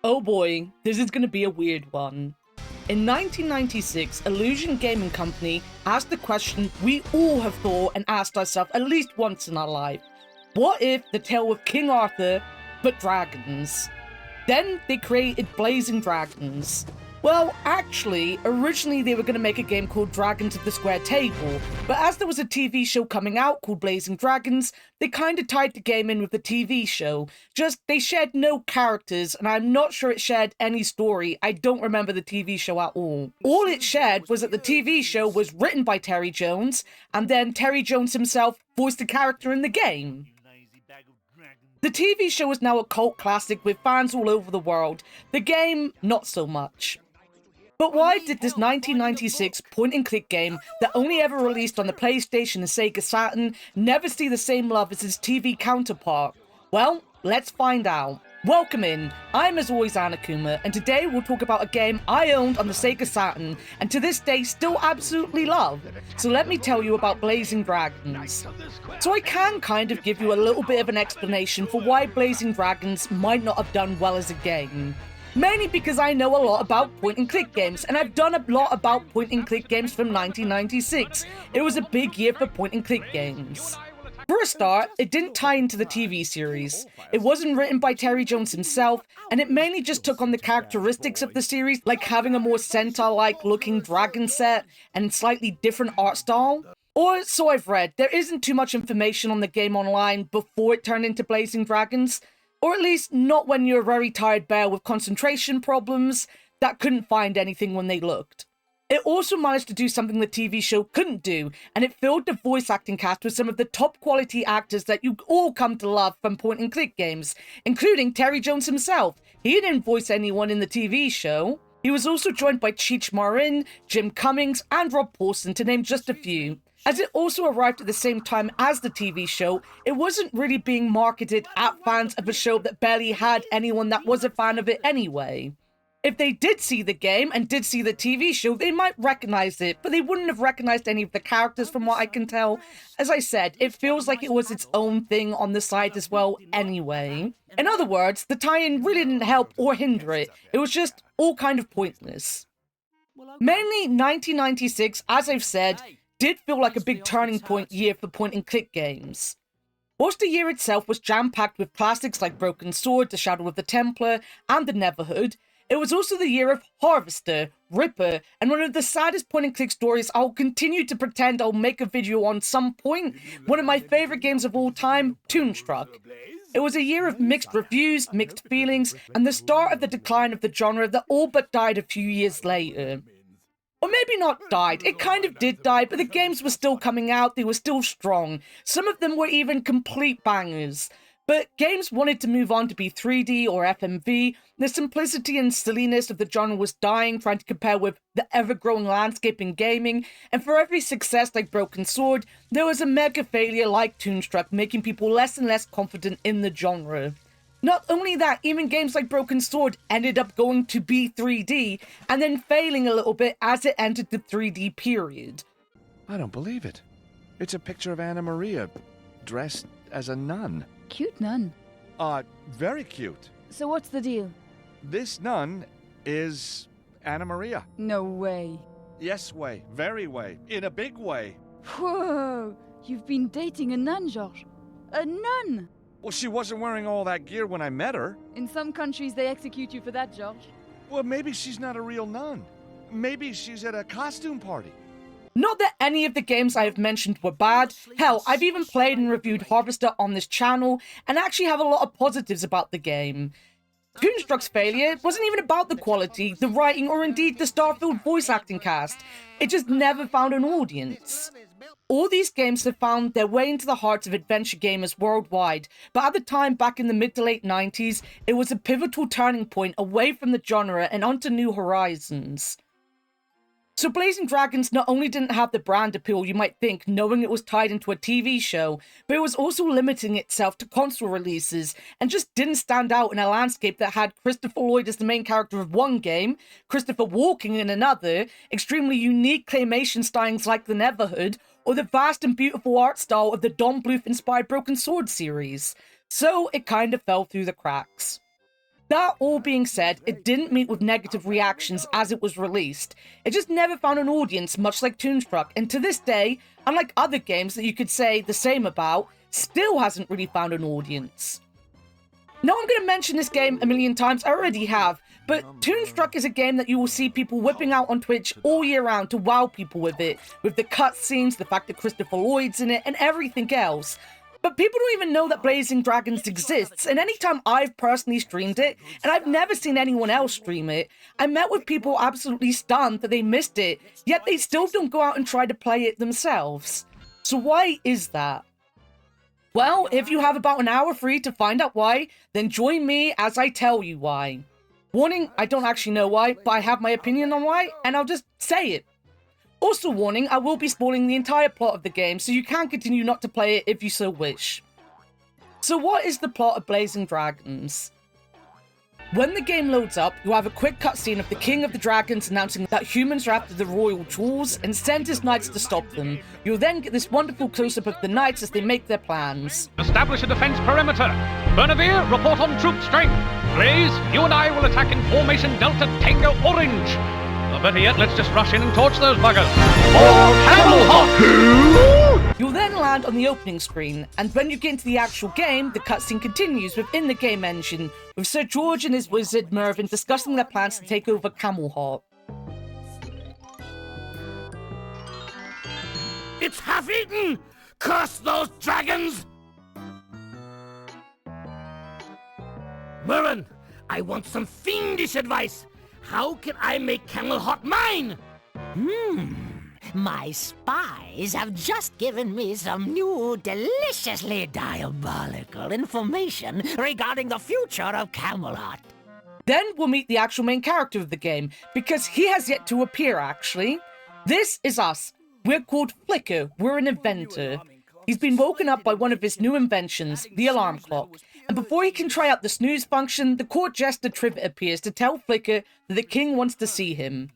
Oh boy, this is going to be a weird one. In 1996, Illusion Gaming Company asked the question we all have thought and asked ourselves at least once in our life. What if the tale of King Arthur, but dragons? Then they created Blazing Dragons. Well, actually, originally they were going to make a game called Dragons of the Square Table, but as there was a TV show coming out called Blazing Dragons, they kind of tied the game in with the TV show. Just, they shared no characters, and I'm not sure it shared any story. I don't remember the TV show at all. All it shared was that the TV show was written by Terry Jones, and then Terry Jones himself voiced the character in the game. The TV show is now a cult classic with fans all over the world. The game, not so much. But why did this 1996 point-and-click game that only ever released on the PlayStation and Sega Saturn never see the same love as its TV counterpart? Well, let's find out. Welcome in, I'm as always Annakuma, and today we'll talk about a game I owned on the Sega Saturn, and to this day still absolutely love. So let me tell you about Blazing Dragons. So I can kind of give you a little bit of an explanation for why Blazing Dragons might not have done well as a game. Mainly because I know a lot about point-and-click games, and I've done a lot about point-and-click games from 1996. It was a big year for point-and-click games. For a start, it didn't tie into the TV series. It wasn't written by Terry Jones himself, and it mainly just took on the characteristics of the series, like having a more centaur-like looking dragon set and slightly different art style. Or so I've read. There isn't too much information on the game online before it turned into Blazing Dragons. Or at least not when you're a very tired bear with concentration problems that couldn't find anything when they looked. It also managed to do something the TV show couldn't do, and it filled the voice acting cast with some of the top quality actors that you all come to love from point-and-click games, including Terry Jones himself. He didn't voice anyone in the TV show. He was also joined by Cheech Marin, Jim Cummings, and Rob Paulsen, to name just a few. As it also arrived at the same time as the TV show, it wasn't really being marketed at fans of a show that barely had anyone that was a fan of it anyway. If they did see the game and did see the TV show, they might recognize it, but they wouldn't have recognized any of the characters from what I can tell. As I said, it feels like it was its own thing on the side as well anyway. In other words, the tie-in really didn't help or hinder it. It was just all kind of pointless. Mainly 1996, as I've said, did feel like a big turning point year for point-and-click games. Whilst the year itself was jam-packed with classics like Broken Sword, The Shadow of the Templar, and The Neverhood, it was also the year of Harvester, Ripper, and one of the saddest point-and-click stories I'll continue to pretend I'll make a video on some point, one of my favourite games of all time, Toonstruck. It was a year of mixed reviews, mixed feelings, and the start of the decline of the genre that all but died a few years later. Or maybe not died, it kind of did die, but the games were still coming out, they were still strong. Some of them were even complete bangers. But games wanted to move on to be 3D or FMV, the simplicity and silliness of the genre was dying, trying to compare with the ever-growing landscape in gaming, and for every success like Broken Sword, there was a mega failure like Toonstruck, making people less and less confident in the genre. Not only that, even games like Broken Sword ended up going to be 3D, and then failing a little bit as it entered the 3D period. I don't believe it. It's a picture of Anna Maria, dressed as a nun. Cute nun. Very cute. So what's the deal? This nun is Anna Maria. No way. Yes way, very way, in a big way. Whoa! You've been dating a nun, George. A nun! Well, she wasn't wearing all that gear when I met her. In some countries, they execute you for that, George. Well, maybe she's not a real nun. Maybe she's at a costume party. Not that any of the games I have mentioned were bad. Hell, I've even played and reviewed Harvester on this channel, and actually have a lot of positives about the game. Toonstruck's failure wasn't even about the quality, the writing, or indeed the star-filled voice acting cast. It just never found an audience. All these games have found their way into the hearts of adventure gamers worldwide, but at the time back in the mid to late 90s, it was a pivotal turning point away from the genre and onto new horizons. So Blazing Dragons not only didn't have the brand appeal you might think knowing it was tied into a TV show, but it was also limiting itself to console releases and just didn't stand out in a landscape that had Christopher Lloyd as the main character of one game, Christopher Walken in another, extremely unique claymation styles like The Neverhood, or the vast and beautiful art style of the Don Bluth-inspired Broken Sword series. So it kind of fell through the cracks. That all being said, it didn't meet with negative reactions as it was released. It just never found an audience, much like Toonstruck, and to this day, unlike other games that you could say the same about, still hasn't really found an audience. Now I'm going to mention this game a million times, I already have, but Toonstruck is a game that you will see people whipping out on Twitch all year round to wow people with it, with the cutscenes, the fact that Christopher Lloyd's in it, and everything else. But people don't even know that Blazing Dragons exists, and anytime I've personally streamed it, and I've never seen anyone else stream it, I met with people absolutely stunned that they missed it, yet they still don't go out and try to play it themselves. So why is that? Well, if you have about an hour free to find out why, then join me as I tell you why. Warning, I don't actually know why, but I have my opinion on why, and I'll just say it. Also warning, I will be spoiling the entire plot of the game, so you can continue not to play it if you so wish. So what is the plot of Blazing Dragons? When the game loads up, you have a quick cutscene of the King of the Dragons announcing that humans are after the royal jewels and sends his knights to stop them. You'll then get this wonderful close-up of the knights as they make their plans. Establish a defense perimeter. Bernavir, report on troop strength. Blaze, you and I will attack in formation Delta Tango Orange. Or better yet, let's just rush in and torch those buggers. For Camel Hot! You'll then land on the opening screen, and when you get into the actual game, the cutscene continues within the game engine, with Sir George and his wizard Mervyn discussing their plans to take over Camelhot. It's half-eaten! Curse those dragons! Mervyn, I want some fiendish advice. How can I make Camelhot mine? My spies have just given me some new, deliciously diabolical information regarding the future of Camelot. Then we'll meet the actual main character of the game, because he has yet to appear, actually. This is us. We're called Flicker. We're an inventor. He's been woken up by one of his new inventions, the alarm clock. And before he can try out the snooze function, the court jester Trivet appears to tell Flicker that the king wants to see him.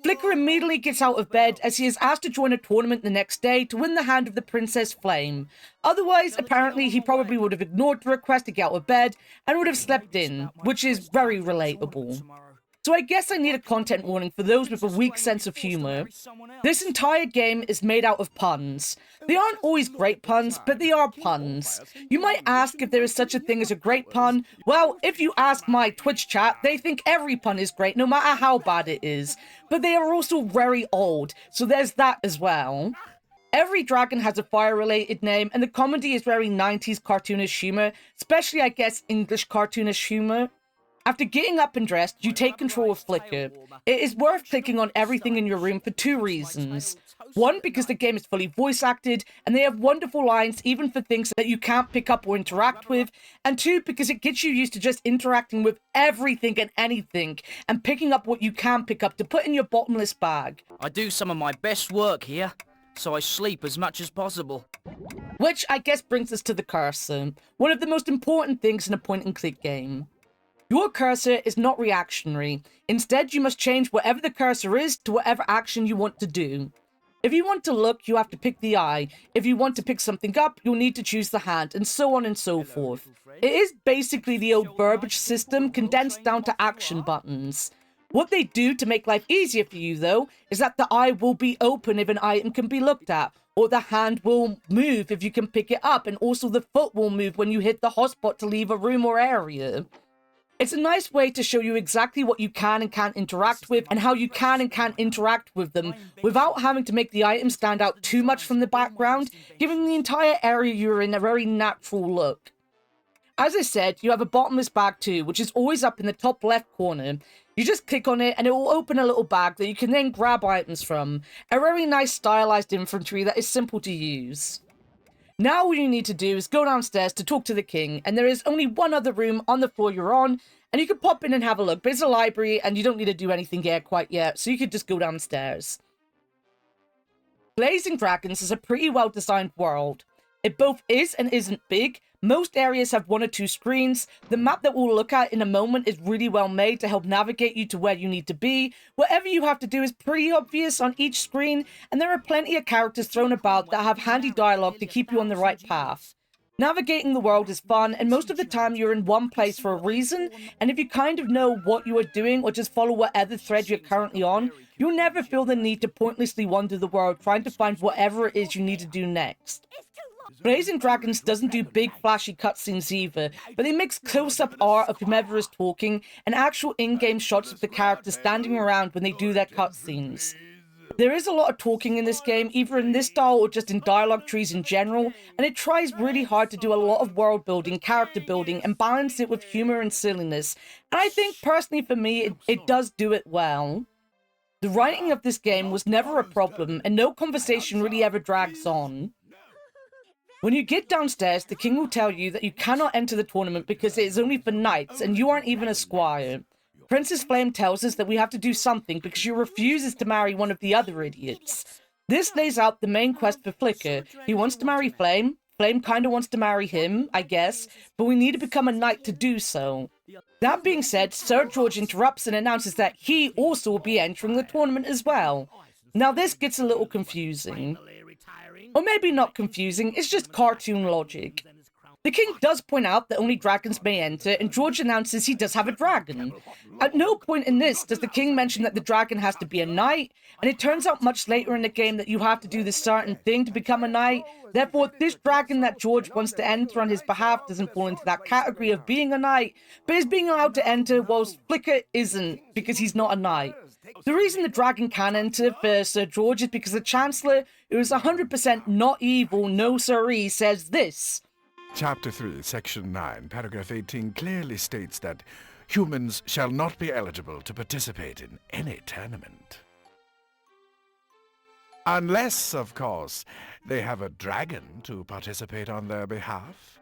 Flicker immediately gets out of bed as he is asked to join a tournament the next day to win the hand of the Princess Flame. Otherwise, apparently, he probably would have ignored the request to get out of bed and would have slept in, which is very relatable. So I guess I need a content warning for those with a weak sense of humor. This entire game is made out of puns. They aren't always great puns, but they are puns. You might ask if there is such a thing as a great pun. Well, if you ask my Twitch chat, they think every pun is great, no matter how bad it is. But they are also very old, so there's that as well. Every dragon has a fire-related name, and the comedy is very 90s cartoonish humor, especially, I guess, English cartoonish humor. After getting up and dressed, you take control of Flicker. It is worth clicking on everything in your room for two reasons. One, because the game is fully voice acted, and they have wonderful lines even for things that you can't pick up or interact with. And two, because it gets you used to just interacting with everything and anything, and picking up what you can pick up to put in your bottomless bag. I do some of my best work here, so I sleep as much as possible. Which I guess brings us to the cursor, one of the most important things in a point-and-click game. Your cursor is not reactionary. Instead, you must change whatever the cursor is to whatever action you want to do. If you want to look, you have to pick the eye. If you want to pick something up, you'll need to choose the hand, and so on and so forth. It is basically the old verbiage system condensed down to action buttons. What they do to make life easier for you, though, is that the eye will be open if an item can be looked at, or the hand will move if you can pick it up, and also the foot will move when you hit the hotspot to leave a room or area. It's a nice way to show you exactly what you can and can't interact with, and how you can and can't interact with them, without having to make the item stand out too much from the background, giving the entire area you're in a very natural look. As I said, you have a bottomless bag too, which is always up in the top left corner. You just click on it and it will open a little bag that you can then grab items from. A very nice stylized infantry that is simple to use. Now all you need to do is go downstairs to talk to the king, and there is only one other room on the floor you're on, and you can pop in and have a look, but it's a library and you don't need to do anything here quite yet, so you could just go downstairs. Blazing Dragons is a pretty well designed world. It both is and isn't big. Most areas have one or two screens. The map that we'll look at in a moment is really well made to help navigate you to where you need to be. Whatever you have to do is pretty obvious on each screen, and there are plenty of characters thrown about that have handy dialogue to keep you on the right path. Navigating the world is fun, and most of the time you're in one place for a reason, and if you kind of know what you are doing or just follow whatever thread you're currently on, you'll never feel the need to pointlessly wander the world trying to find whatever it is you need to do next. Blazing Dragons doesn't do big flashy cutscenes either, but they mix close-up art of whomever is talking and actual in-game shots of the characters standing around when they do their cutscenes. There is a lot of talking in this game, either in this style or just in dialogue trees in general, and it tries really hard to do a lot of world building, character building, and balance it with humor and silliness, and I think personally for me, it does do it well. The writing of this game was never a problem, and no conversation really ever drags on. When you get downstairs, the king will tell you that you cannot enter the tournament because it is only for knights, and you aren't even a squire. Princess Flame tells us that we have to do something because she refuses to marry one of the other idiots. This lays out the main quest for Flicker. He wants to marry Flame. Flame kinda wants to marry him, I guess, but we need to become a knight to do so. That being said, Sir George interrupts and announces that he also will be entering the tournament as well. Now this gets a little confusing. Or maybe not confusing, it's just cartoon logic. The king does point out that only dragons may enter, and George announces he does have a dragon. At no point in this does the king mention that the dragon has to be a knight, and it turns out much later in the game that you have to do this certain thing to become a knight. Therefore, this dragon that George wants to enter on his behalf doesn't fall into that category of being a knight, but is being allowed to enter, whilst Flicker isn't, because he's not a knight. The reason the dragon can enter for Sir George is because the Chancellor, who is 100% not evil, no siree, says this. Chapter 3, Section 9, Paragraph 18 clearly states that humans shall not be eligible to participate in any tournament. Unless, of course, they have a dragon to participate on their behalf.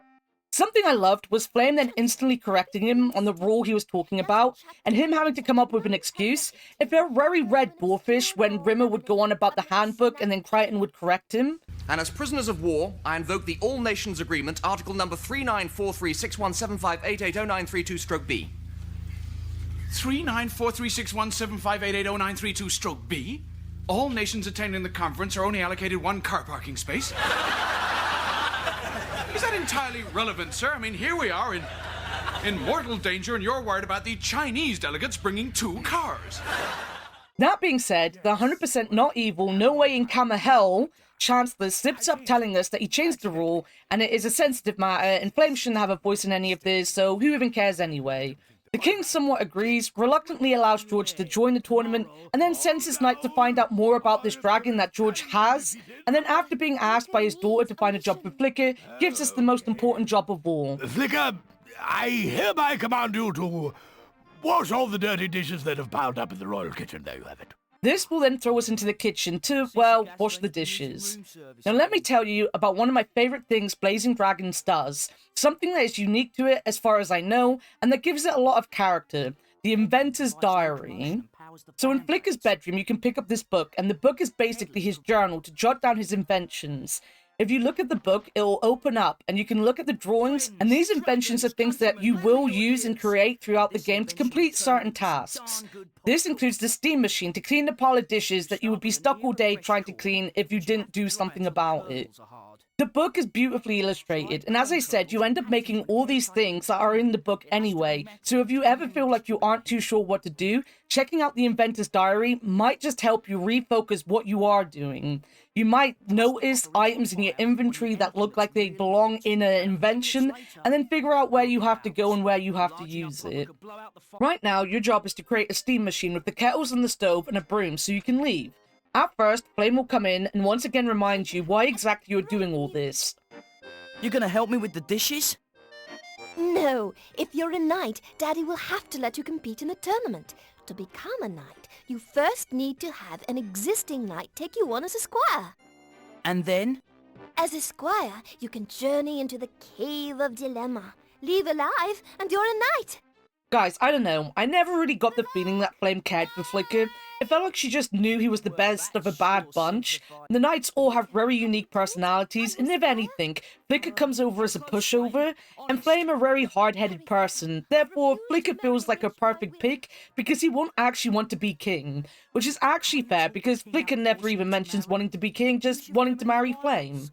Something I loved was Flame then instantly correcting him on the rule he was talking about, and him having to come up with an excuse. It felt very Red Dwarfish when Rimmer would go on about the handbook and then Crichton would correct him. And as prisoners of war, I invoke the All Nations Agreement, Article number 39436175880932-B. 39436175880932-B? All nations attending the conference are only allocated one car parking space? Is that entirely relevant, sir? I mean, here we are in mortal danger, and you're worried about the Chinese delegates bringing 2 cars. That being said, the 100% not evil, no way in Kama hell Chancellor slips up telling us that he changed the rule, and it is a sensitive matter, and Flame shouldn't have a voice in any of this, so who even cares anyway? The king somewhat agrees, reluctantly allows George to join the tournament, and then sends his knight to find out more about this dragon that George has, and then after being asked by his daughter to find a job for Flicker, gives us the most important job of all. Flicker, I hereby command you to wash all the dirty dishes that have piled up in the royal kitchen. There you have it. This will then throw us into the kitchen to, well, wash the dishes. Now let me tell you about one of my favorite things Blazing Dragons does, something that is unique to it as far as I know, and that gives it a lot of character, the Inventor's Diary. So in Flicker's bedroom you can pick up this book, and the book is basically his journal to jot down his inventions. If you look at the book, it will open up and you can look at the drawings, and these inventions are things that you will use and create throughout the game to complete certain tasks. This includes the steam machine to clean the pile of dishes that you would be stuck all day trying to clean if you didn't do something about it. The book is beautifully illustrated, and as I said, you end up making all these things that are in the book anyway, so if you ever feel like you aren't too sure what to do, checking out the Inventor's Diary might just help you refocus what you are doing. You might notice items in your inventory that look like they belong in an invention, and then figure out where you have to go and where you have to use it. Right now, your job is to create a steam machine with the kettles on the stove and a broom so you can leave. At first, Flame will come in and once again remind you why exactly you're doing all this. You gonna help me with the dishes? No, if you're a knight, Daddy will have to let you compete in a tournament. To become a knight, you first need to have an existing knight take you on as a squire. And then? As a squire, you can journey into the Cave of Dilemma, leave alive, and you're a knight. Guys, I don't know, I never really got the feeling that Flame cared for Flicker. It felt like she just knew he was the best of a bad bunch. The knights all have very unique personalities, and if anything, Flicker comes over as a pushover, and Flame a very hard-headed person. Therefore, Flicker feels like a perfect pick, because he won't actually want to be king. Which is actually fair, because Flicker never even mentions wanting to be king, just wanting to marry Flame.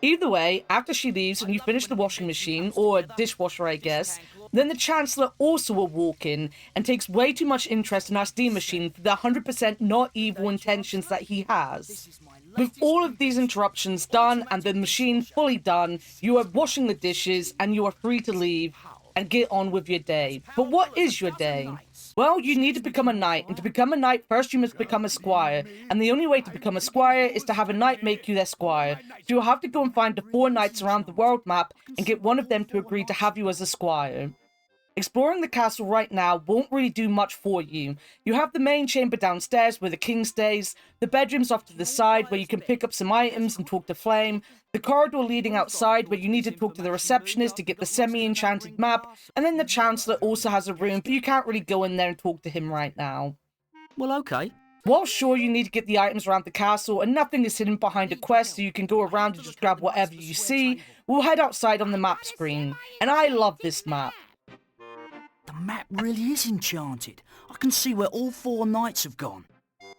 Either way, after she leaves and you finish the washing machine, or dishwasher I guess, then the Chancellor also will walk in and takes way too much interest in our steam machine for the 100% not evil intentions that he has. With all of these interruptions done and the machine fully done, you are washing the dishes and you are free to leave and get on with your day. But what is your day? Well, you need to become a knight, and to become a knight, first you must become a squire, and the only way to become a squire is to have a knight make you their squire. So you'll have to go and find the 4 knights around the world map and get one of them to agree to have you as a squire. Exploring the castle right now won't really do much for you. You have the main chamber downstairs where the king stays, the bedrooms off to the side where you can pick up some items and talk to Flame, the corridor leading outside where you need to talk to the receptionist to get the semi-enchanted map, and then the Chancellor also has a room, but you can't really go in there and talk to him right now. Well, okay. While sure you need to get the items around the castle and nothing is hidden behind a quest so you can go around and just grab whatever you see, we'll head outside on the map screen. And I love this map. The map really is enchanted. I can see where all 4 knights have gone.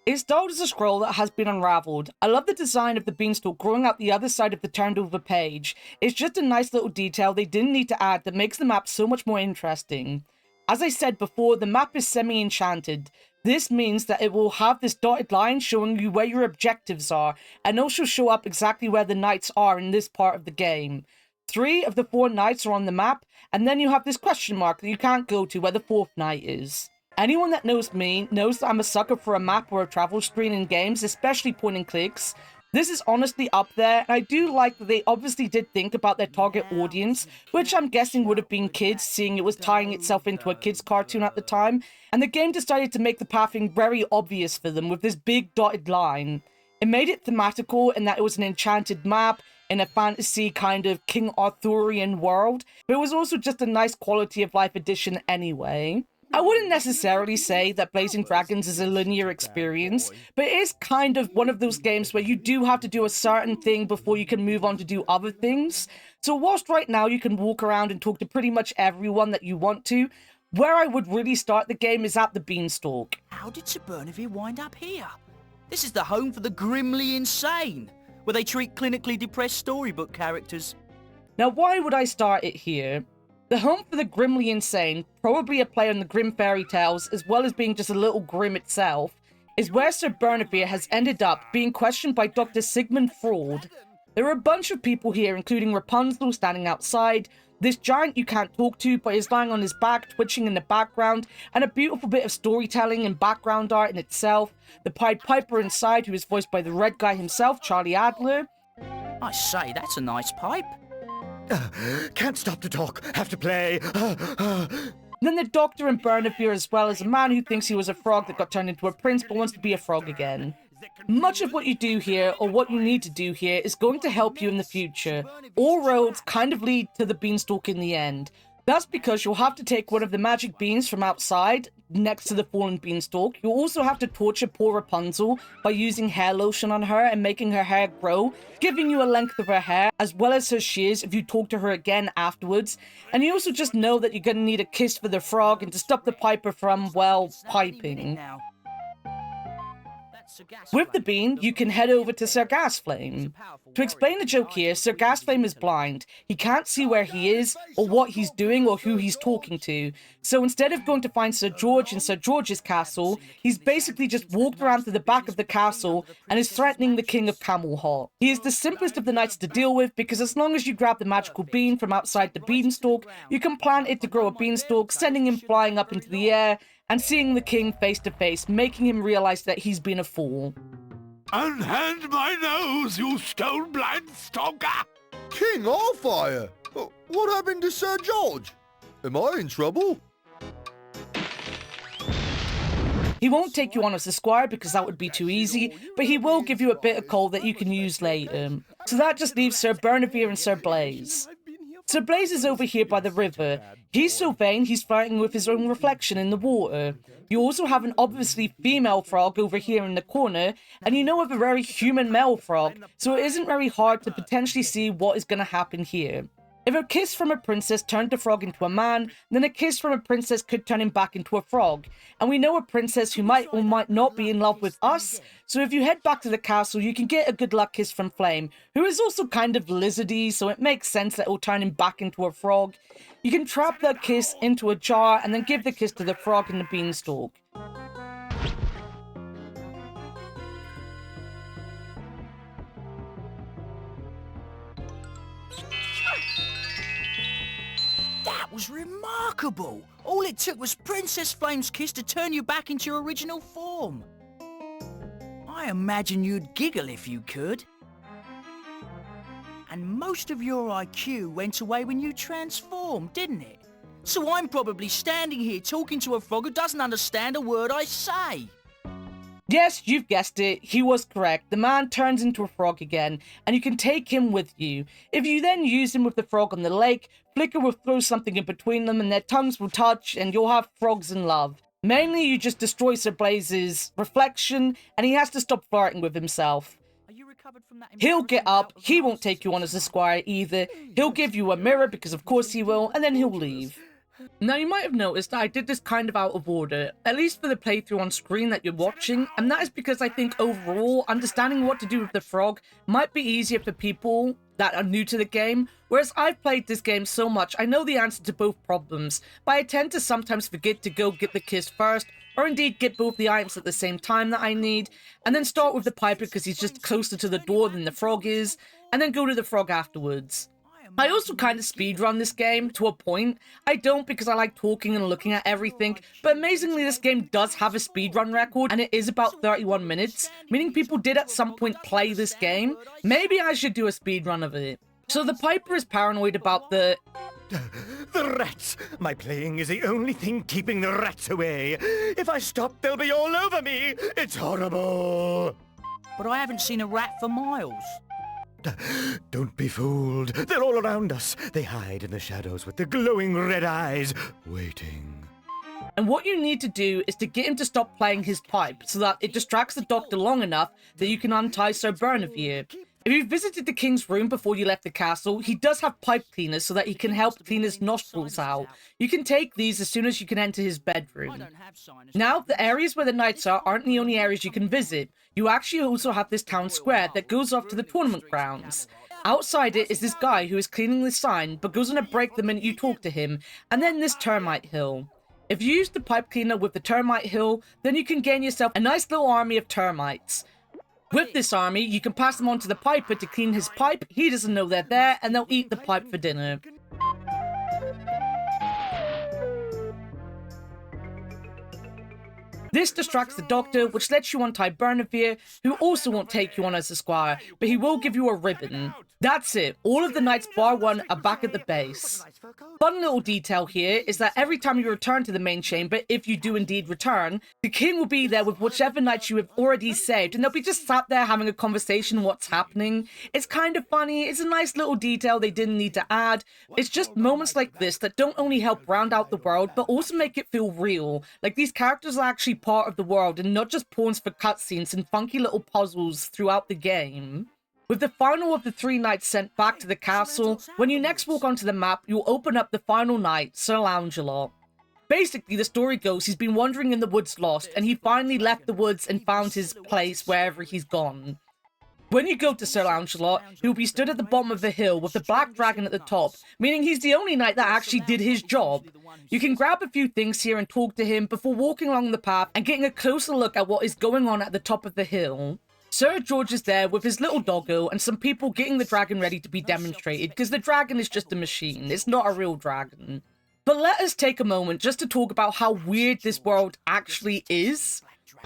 It's styled as a scroll that has been unraveled. I love the design of the beanstalk growing out the other side of the turned over page. It's just a nice little detail they didn't need to add that makes the map so much more interesting. As I said before, the map is semi-enchanted. This means that it will have this dotted line showing you where your objectives are, and also show up exactly where the knights are in this part of the game. 3 of the 4 knights are on the map, and then you have this question mark that you can't go to where the 4th knight is. Anyone that knows me knows that I'm a sucker for a map or a travel screen in games, especially point and clicks. This is honestly up there, and I do like that they obviously did think about their target audience, which I'm guessing would have been kids, seeing it was tying itself into a kids' cartoon at the time, and the game decided to make the pathing very obvious for them with this big dotted line. It made it thematical in that it was an enchanted map, in a fantasy kind of King Arthurian world, but it was also just a nice quality of life addition anyway. I wouldn't necessarily say that Blazing Dragons is a linear experience, but it is kind of one of those games where you do have to do a certain thing before you can move on to do other things. So whilst right now you can walk around and talk to pretty much everyone that you want to, where I would really start the game is at the Beanstalk. How did Sir Bernavir wind up here? This is the home for the grimly insane, where they treat clinically depressed storybook characters. Now, why would I start it here? The home for the grimly insane, probably a play on the grim fairy tales, as well as being just a little grim itself, is where Sir Bernavir has ended up being questioned by Dr. Sigmund Freud. There are a bunch of people here, including Rapunzel standing outside, this giant you can't talk to but is lying on his back, twitching in the background, and a beautiful bit of storytelling and background art in itself, the Pied Piper inside, who is voiced by the red guy himself, Charlie Adler. I say, that's a nice pipe. Can't stop to talk, have to play. Then the Doctor and Bernavir, as well as a man who thinks he was a frog that got turned into a prince but wants to be a frog again. Much of what you do here, or what you need to do here, is going to help you in the future. All roads kind of lead to the Beanstalk in the end. That's because you'll have to take one of the magic beans from outside, next to the fallen beanstalk. You'll also have to torture poor Rapunzel by using hair lotion on her and making her hair grow, giving you a length of her hair, as well as her shears if you talk to her again afterwards. And you also just know that you're going to need a kiss for the frog and to stop the piper from, well, piping. With the bean, you can head over to Sir Gasflame. To explain the joke here, Sir Gasflame is blind. He can't see where he is, or what he's doing, or who he's talking to. So instead of going to find Sir George in Sir George's castle, he's basically just walked around to the back of the castle and is threatening the King of Camelhot. He is the simplest of the knights to deal with because as long as you grab the magical bean from outside the beanstalk, you can plant it to grow a beanstalk, sending him flying up into the air, and seeing the king face to face, making him realize that he's been a fool. Unhand my nose, you stone-blind stalker! King Allfire! What happened to Sir George? Am I in trouble? He won't take you on as a squire because that would be too easy, but he will give you a bit of coal that you can use later. So that just leaves Sir Bernavir and Sir Blaze. Sir Blaze is over here by the river. He's so vain, he's flirting with his own reflection in the water. You also have an obviously female frog over here in the corner, and you know of a very human male frog, so it isn't very hard to potentially see what is going to happen here. If a kiss from a princess turned a frog into a man, then a kiss from a princess could turn him back into a frog. And we know a princess who might or might not be in love with us, so if you head back to the castle, you can get a good luck kiss from Flame, who is also kind of lizardy, so it makes sense that it will turn him back into a frog. You can trap that kiss into a jar and then give the kiss to the frog in the beanstalk. That was remarkable! All it took was Princess Flame's kiss to turn you back into your original form. I imagine you'd giggle if you could. And most of your IQ went away when you transformed, didn't it? So I'm probably standing here talking to a frog who doesn't understand a word I say. Yes, you've guessed it, he was correct. The man turns into a frog again, and you can take him with you. If you then use him with the frog on the lake, Flicker will throw something in between them and their tongues will touch, and you'll have frogs in love. Mainly, you just destroy Sir Blaze's reflection, and he has to stop flirting with himself. He'll get up, he won't take you on as a squire either, he'll give you a mirror because of course he will, and then he'll leave. Now you might have noticed that I did this kind of out of order, at least for the playthrough on screen that you're watching, and that is because I think overall, understanding what to do with the frog might be easier for people that are new to the game, whereas I've played this game so much, I know the answer to both problems, but I tend to sometimes forget to go get the kiss first, or indeed get both the items at the same time that I need, and then start with the piper because he's just closer to the door than the frog is, and then go to the frog afterwards. I also kind of speedrun this game, to a point. I don't because I like talking and looking at everything, but amazingly this game does have a speedrun record, and it is about 31 minutes, meaning people did at some point play this game. Maybe I should do a speedrun of it. So the piper is paranoid about the rats! My playing is the only thing keeping the rats away. If I stop, they'll be all over me. It's horrible. But I haven't seen a rat for miles. Don't be fooled. They're all around us. They hide in the shadows with their glowing red eyes, waiting. And what you need to do is to get him to stop playing his pipe so that it distracts the doctor long enough that you can untie Sir Bernavere. If you visited the king's room before you left the castle, he does have pipe cleaners so that he can help clean his nostrils out. You can take these as soon as you can enter his bedroom. Now, the areas where the knights are aren't the only areas you can visit. You actually also have this town square that goes off to the tournament grounds. Outside it is this guy who is cleaning the sign, but goes on a break the minute you talk to him, and then this termite hill. If you use the pipe cleaner with the termite hill, then you can gain yourself a nice little army of termites. With this army, you can pass them on to the piper to clean his pipe, he doesn't know they're there, and they'll eat the pipe for dinner. This distracts the doctor, which lets you untie Bernavere, who also won't take you on as a squire, but he will give you a ribbon. That's it, all of the knights bar one are back at the base. Fun little detail here is that every time you return to the main chamber, if you do indeed return, the king will be there with whichever knights you have already saved, and they'll be just sat there having a conversation on what's happening. It's kind of funny, it's a nice little detail they didn't need to add. It's just moments like this that don't only help round out the world, but also make it feel real. Like these characters are actually part of the world and not just pawns for cutscenes and funky little puzzles throughout the game. With the final of the 3 knights sent back to the castle, when you next walk onto the map, you'll open up the final knight, Sir Lancelot. Basically, the story goes he's been wandering in the woods lost, and he finally left the woods and found his place wherever he's gone. When you go to Sir Lancelot, he'll be stood at the bottom of the hill with the black dragon at the top, meaning he's the only knight that actually did his job. You can grab a few things here and talk to him before walking along the path and getting a closer look at what is going on at the top of the hill. Sir George is there with his little doggo and some people getting the dragon ready to be demonstrated because the dragon is just a machine, it's not a real dragon. But let us take a moment just to talk about how weird this world actually is.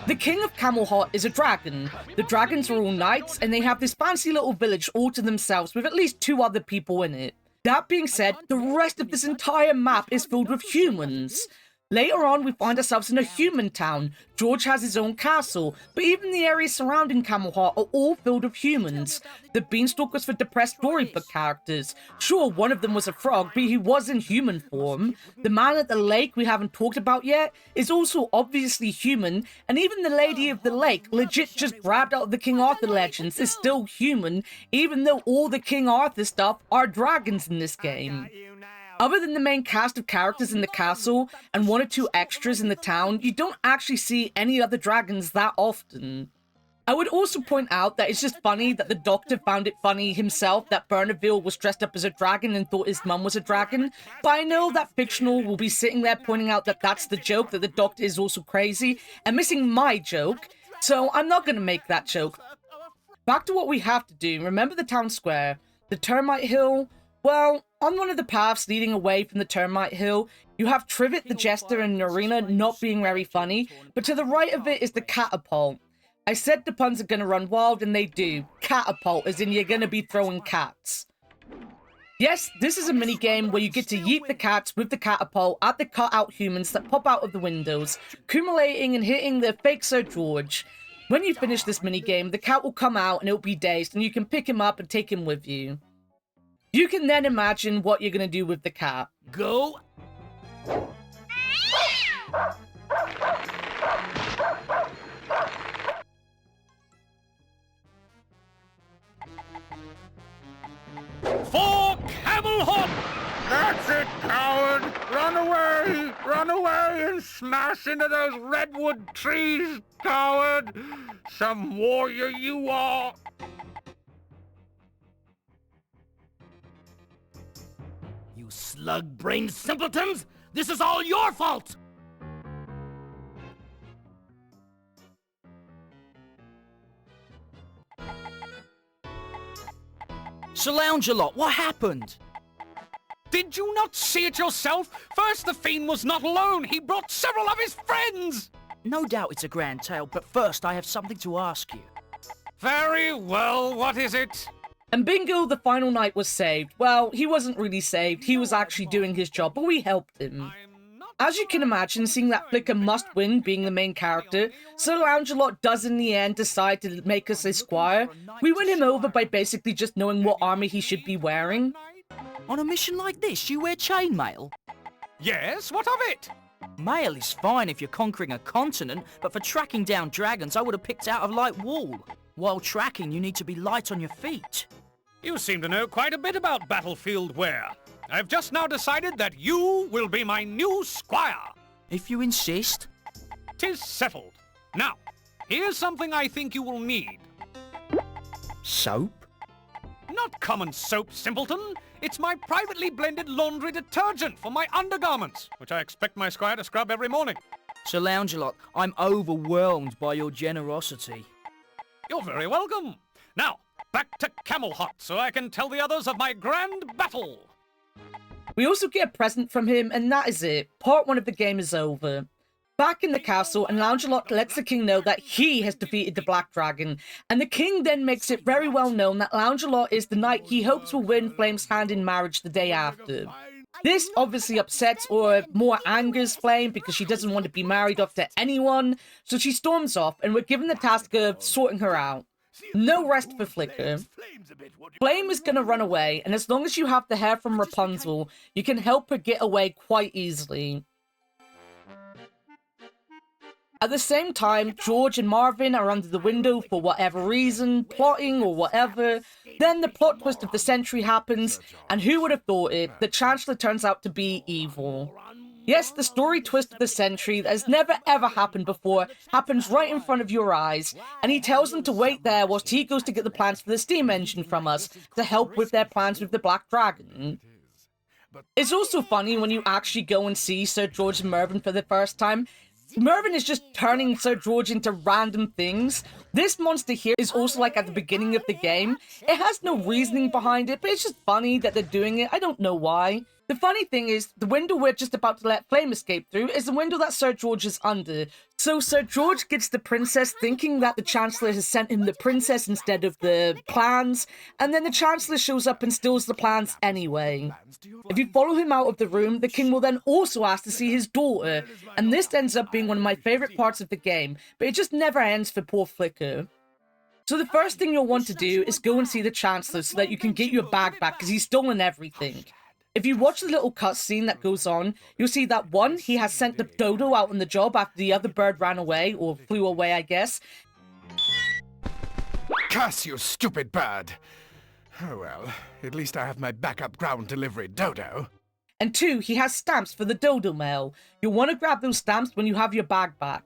The king of Camelot is a dragon. The dragons are all knights and they have this fancy little village all to themselves with at least 2 other people in it. That being said, the rest of this entire map is filled with humans. Later on, we find ourselves in a human town. George has his own castle, but even the areas surrounding Camelot are all filled with humans. The beanstalk was for depressed storybook characters. Sure, one of them was a frog, but he was in human form. The man at the lake we haven't talked about yet is also obviously human, and even the lady of the lake, legit just grabbed out of the King Arthur legends, is still human, even though all the King Arthur stuff are dragons in this game. Other than the main cast of characters in the castle and one or two extras in the town, you don't actually see any other dragons that often. I would also point out that it's just funny that the Doctor found it funny himself that Bernaville was dressed up as a dragon and thought his mum was a dragon, but I know that Fictional will be sitting there pointing out that that's the joke, that the Doctor is also crazy, and missing my joke, so I'm not going to make that joke. Back to what we have to do. Remember the town square? The Termite Hill? Well, on one of the paths leading away from the Termite Hill, you have Trivet the Jester and Narina not being very funny, but to the right of it is the catapult. I said the puns are gonna run wild, and they do. Catapult, as in you're gonna be throwing cats. Yes, this is a minigame where you get to yeet the cats with the catapult at the cut-out humans that pop out of the windows, accumulating and hitting the fake Sir George. When you finish this minigame, the cat will come out and it'll be dazed, and you can pick him up and take him with you. You can then imagine what you're gonna do with the cat. Go! For Camelot! That's it, coward! Run away! Run away and smash into those redwood trees, coward! Some warrior you are! You slug-brained simpletons! This is all your fault! Sir Loungelot, what happened? Did you not see it yourself? First, the fiend was not alone. He brought several of his friends. No doubt it's a grand tale, but first I have something to ask you. Very well, what is it? And bingo, the final knight was saved. Well, he wasn't really saved. He was actually doing his job, but we helped him. As you can imagine, seeing that Flicker must win being the main character, Sir Lancelot does in the end decide to make us a squire. We win him over by basically just knowing what armor he should be wearing. On a mission like this, you wear chainmail? Yes, what of it? Mail is fine if you're conquering a continent, but for tracking down dragons, I would have picked out a light wool. While tracking, you need to be light on your feet. You seem to know quite a bit about battlefield wear. I've just now decided that you will be my new squire. If you insist. 'Tis settled. Now, here's something I think you will need. Soap? Not common soap, simpleton. It's my privately blended laundry detergent for my undergarments, which I expect my squire to scrub every morning. Sir Loungelot, I'm overwhelmed by your generosity. You're very welcome. Now, back to Camelot, so I can tell the others of my grand battle. We also get a present from him, and that is it. Part 1 of the game is over. Back in the castle, and Lancelot lets the king know that he has defeated the Black Dragon, and the king then makes it very well known that Lancelot is the knight he hopes will win Flame's hand in marriage the day after. This obviously upsets or more angers Flame because she doesn't want to be married off to anyone, so she storms off, and we're given the task of sorting her out. No rest for Flicker. Flame is gonna run away, and as long as you have the hair from Rapunzel, you can help her get away quite easily. At the same time, George and Marvin are under the window for whatever reason, plotting or whatever. Then the plot twist of the century happens, and who would have thought it, the Chancellor turns out to be evil. Yes, the story twist of the century that has never ever happened before happens right in front of your eyes, and he tells them to wait there whilst he goes to get the plans for the steam engine from us to help with their plans with the Black Dragon. It's also funny when you actually go and see Sir George and Mervyn for the first time. Mervyn is just turning Sir George into random things. This monster here is also like at the beginning of the game. It has no reasoning behind it, but it's just funny that they're doing it. I don't know why. The funny thing is, the window we're just about to let Flame escape through is the window that Sir George is under. So Sir George gets the princess thinking that the Chancellor has sent him the princess instead of the plans, and then the Chancellor shows up and steals the plans anyway. If you follow him out of the room, the king will then also ask to see his daughter, and this ends up being one of my favourite parts of the game, but it just never ends for poor Flicker. So the first thing you'll want to do is go and see the Chancellor so that you can get your bag back, because he's stolen everything. If you watch the little cutscene that goes on, you'll see that one, he has sent the dodo out on the job after the other bird ran away, or flew away, I guess. Curse you, stupid bird! Oh well, at least I have my backup ground delivery dodo. And two, he has stamps for the dodo mail. You'll want to grab those stamps when you have your bag back.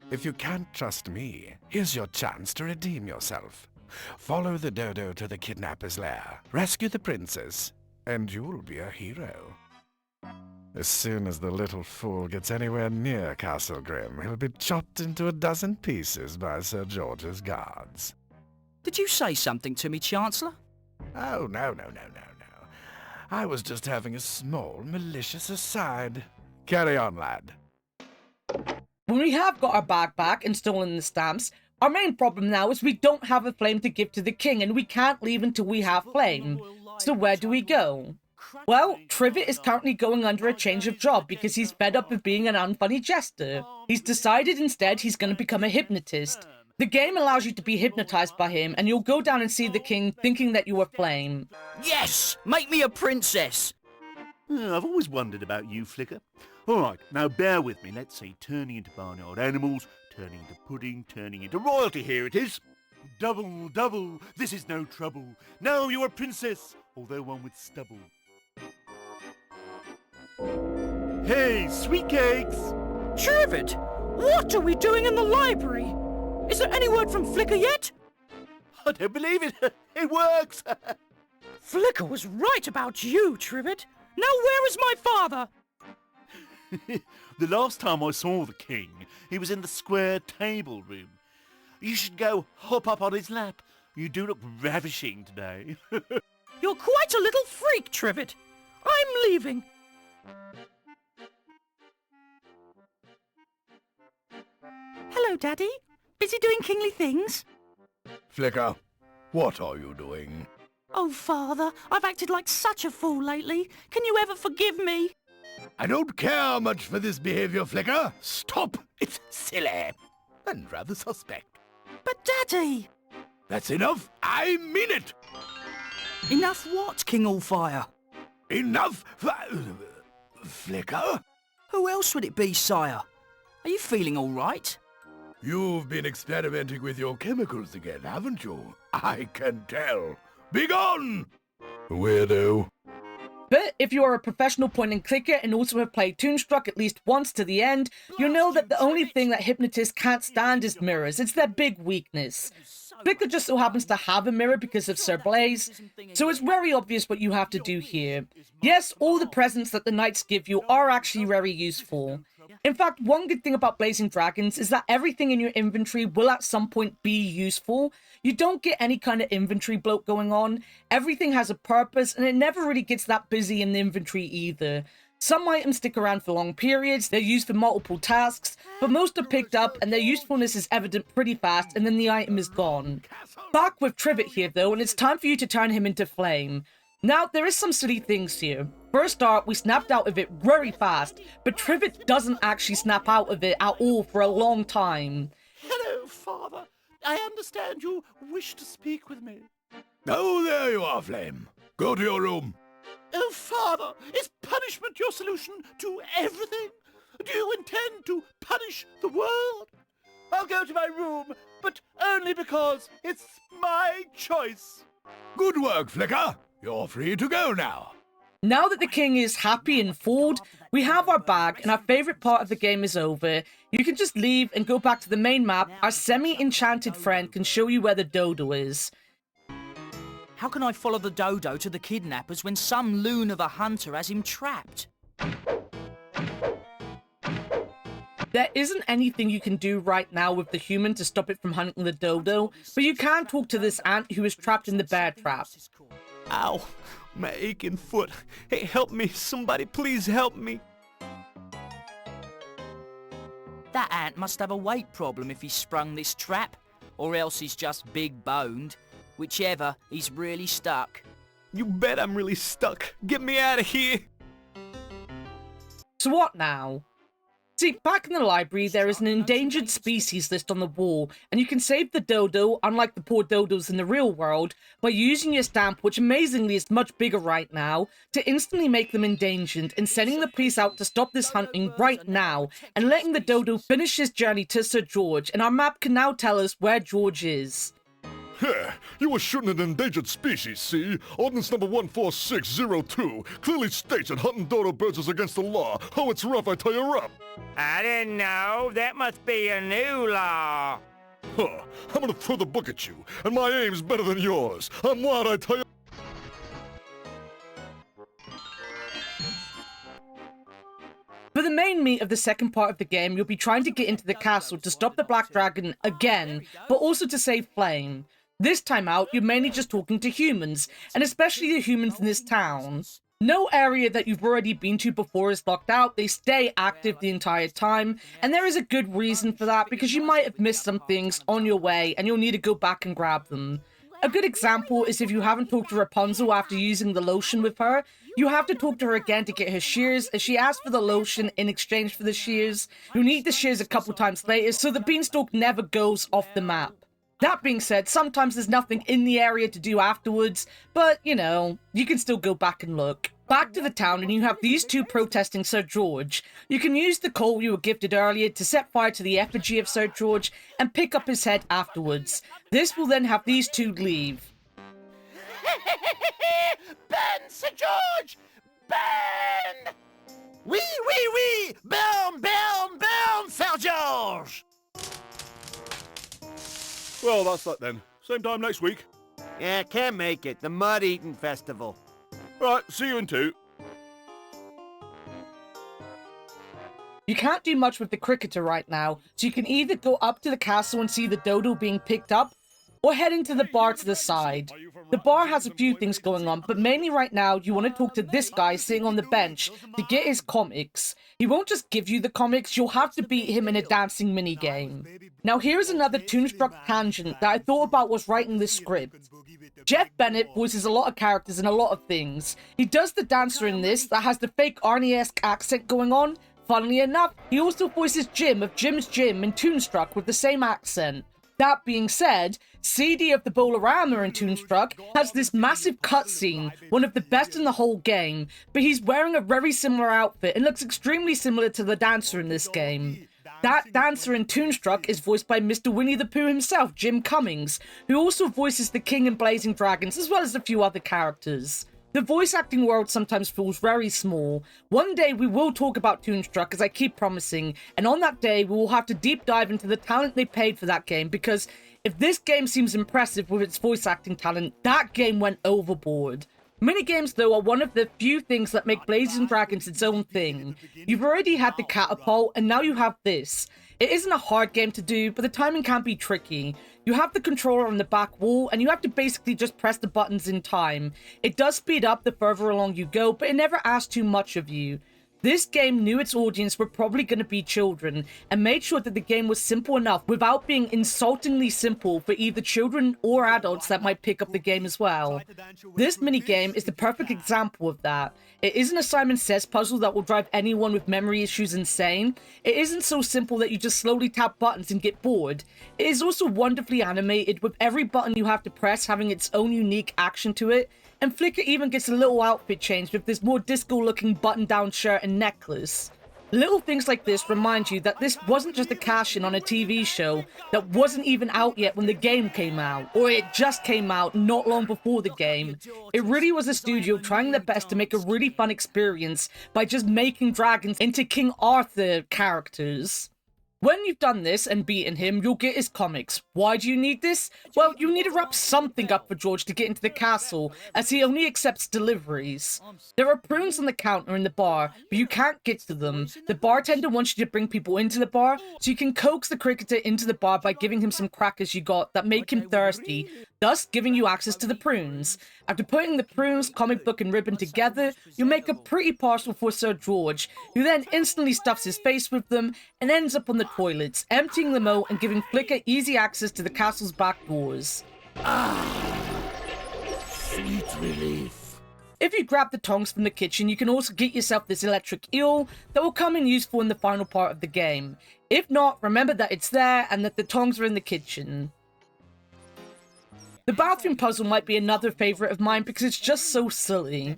If you can't trust me, here's your chance to redeem yourself. Follow the dodo to the kidnapper's lair, rescue the princess, and you'll be a hero. As soon as the little fool gets anywhere near Castle Grim, he'll be chopped into a dozen pieces by Sir George's guards. Did you say something to me, Chancellor? Oh, no. I was just having a small, malicious aside. Carry on, lad. When we have got our bag back and stolen the stamps, our main problem now is we don't have a flame to give to the king, and we can't leave until we have flame. So where do we go? Well, Trivet is currently going under a change of job because he's fed up of being an unfunny jester. He's decided instead he's going to become a hypnotist. The game allows you to be hypnotized by him, and you'll go down and see the king thinking that you are Flame. Yes! Make me a princess! I've always wondered about you, Flicker. All right, now bear with me. Let's say turning into barnyard animals, turning into pudding, turning into royalty. Here it is. Double, double, this is no trouble. Now you're a princess, although one with stubble. Hey, sweet cakes! Trivet, what are we doing in the library? Is there any word from Flicker yet? I don't believe it. It works. Flicker was right about you, Trivet. Now where is my father? The last time I saw the king, he was in the square table room. You should go hop up on his lap. You do look ravishing today. You're quite a little freak, Trivet. I'm leaving. Hello, Daddy. Busy doing kingly things? Flicker, what are you doing? Oh, Father, I've acted like such a fool lately. Can you ever forgive me? I don't care much for this behavior, Flicker. Stop! It's silly. And rather suspect. But, Daddy! That's enough. I mean it. Enough what, King Allfire? Enough Flicker? Who else would it be, sire? Are you feeling all right? You've been experimenting with your chemicals again, haven't you? I can tell. Begone! Weirdo. But if you are a professional point-and-clicker and also have played Toonstruck at least once to the end, you'll know that the only thing that hypnotists can't stand is mirrors. It's their big weakness. Flicker just so happens to have a mirror because of Sir Blaze, so it's very obvious what you have to do here. Yes, all the presents that the knights give you are actually very useful. In fact, one good thing about Blazing Dragons is that everything in your inventory will at some point be useful. You don't get any kind of inventory bloat going on. Everything has a purpose, and it never really gets that busy in the inventory either. Some items stick around for long periods, they're used for multiple tasks, but most are picked up and their usefulness is evident pretty fast and then the item is gone. Back with Trivet here though, and it's time for you to turn him into Flame. Now, there is some silly things here. For a start, we snapped out of it very fast, but Trivet doesn't actually snap out of it at all for a long time. Hello, Father. I understand you wish to speak with me. Oh, there you are, Flame. Go to your room. Oh, Father, is punishment your solution to everything? Do you intend to punish the world? I'll go to my room, but only because it's my choice. Good work, Flicker. You're free to go now. Now that the king is happy and fooled, we have our bag and our favourite part of the game is over. You can just leave and go back to the main map. Our semi-enchanted friend can show you where the dodo is. How can I follow the dodo to the kidnappers when some loon of a hunter has him trapped? There isn't anything you can do right now with the human to stop it from hunting the dodo, but you can talk to this ant who is trapped in the bear trap. Ow, my aching foot. Hey, help me, somebody please help me. That ant must have a weight problem if he's sprung this trap, or else he's just big-boned. Whichever, he's really stuck. You bet I'm really stuck. Get me out of here. So what now? See, back in the library, there is an endangered species list on the wall, and you can save the dodo, unlike the poor dodos in the real world, by using your stamp, which amazingly is much bigger right now, to instantly make them endangered, and sending the police out to stop this hunting right now, and letting the dodo finish his journey to Sir George, and our map can now tell us where George is. Here, you were shooting an endangered species, see? Ordinance number 14602 clearly states that hunting dodo birds is against the law. Oh, it's rough, I tell you rough. I didn't know. That must be a new law. Huh, I'm gonna throw the book at you, and my aim's better than yours. I'm wild, I tell you. For the main meat of the second part of the game, you'll be trying to get into the castle to stop the Black Dragon again, but also to save Flame. This time out, you're mainly just talking to humans, and especially the humans in this town. No area that you've already been to before is locked out, they stay active the entire time, and there is a good reason for that because you might have missed some things on your way and you'll need to go back and grab them. A good example is if you haven't talked to Rapunzel after using the lotion with her, you have to talk to her again to get her shears, as she asked for the lotion in exchange for the shears. You'll need the shears a couple times later, so the beanstalk never goes off the map. That being said, sometimes there's nothing in the area to do afterwards, but, you know, you can still go back and look. Back to the town, and you have these two protesting Sir George. You can use the coal you were gifted earlier to set fire to the effigy of Sir George and pick up his head afterwards. This will then have these two leave. Burn, Sir George! Burn! Oui, oui, oui! Burn, burn, burn, Sir George! Well, that's that then. Same time next week. Yeah, can't make it. The Mud Eating Festival. Right, see you in 2. You can't do much with the cricketer right now, so you can either go up to the castle and see the dodo being picked up, or head into the bar to the side. The bar has a few things going on, but mainly right now you want to talk to this guy sitting on the bench to get his comics. He won't just give you the comics, you'll have to beat him in a dancing minigame. Now here's another Toonstruck tangent that I thought about was writing this script. Jeff Bennett voices a lot of characters in a lot of things. He does the dancer in this that has the fake Arnie-esque accent going on. Funnily enough, he also voices Jim of Jim's Gym in Toonstruck with the same accent. That being said, CD of the Bolorama in Toonstruck has this massive cutscene, one of the best in the whole game, but he's wearing a very similar outfit and looks extremely similar to the dancer in this game. That dancer in Toonstruck is voiced by Mr. Winnie the Pooh himself, Jim Cummings, who also voices the King in Blazing Dragons, as well as a few other characters. The voice acting world sometimes feels very small. One day we will talk about Toonstruck, as I keep promising, and on that day we will have to deep dive into the talent they paid for that game, because if this game seems impressive with its voice acting talent, that game went overboard. Minigames, though, are one of the few things that make Blazing Dragons its own thing. You've already had the catapult, and now you have this. It isn't a hard game to do, but the timing can be tricky. You have the controller on the back wall, and you have to basically just press the buttons in time. It does speed up the further along you go, but it never asks too much of you. This game knew its audience were probably going to be children, and made sure that the game was simple enough without being insultingly simple for either children or adults that might pick up the game as well. This minigame is the perfect example of that. It isn't a Simon Says puzzle that will drive anyone with memory issues insane. It isn't so simple that you just slowly tap buttons and get bored. It is also wonderfully animated, with every button you have to press having its own unique action to it. And Flicker even gets a little outfit change with this more disco-looking button-down shirt and necklace. Little things like this remind you that this wasn't just a cash-in on a TV show that wasn't even out yet when the game came out, or it just came out not long before the game. It really was a studio trying their best to make a really fun experience by just making dragons into King Arthur characters. When you've done this and beaten him, you'll get his comics. Why do you need this? Well, you need to wrap something up for George to get into the castle, as he only accepts deliveries. There are prunes on the counter in the bar, but you can't get to them. The bartender wants you to bring people into the bar, so you can coax the cricketer into the bar by giving him some crackers you got that make him thirsty, thus giving you access to the prunes. After putting the prunes, comic book, and ribbon together, you make a pretty parcel for Sir George, who then instantly stuffs his face with them and ends up on the toilets, emptying them out and giving Flicker easy access to the castle's back doors. Sweet relief. If you grab the tongs from the kitchen, you can also get yourself this electric eel that will come in useful in the final part of the game. If not, remember that it's there and that the tongs are in the kitchen. The bathroom puzzle might be another favourite of mine because it's just so silly.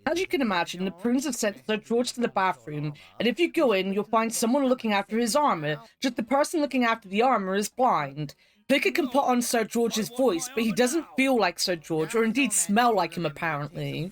As you can imagine, the prunes have sent Sir George to the bathroom, and if you go in, you'll find someone looking after his armour, just the person looking after the armour is blind. Flicker can put on Sir George's voice, but he doesn't feel like Sir George, or indeed smell like him apparently.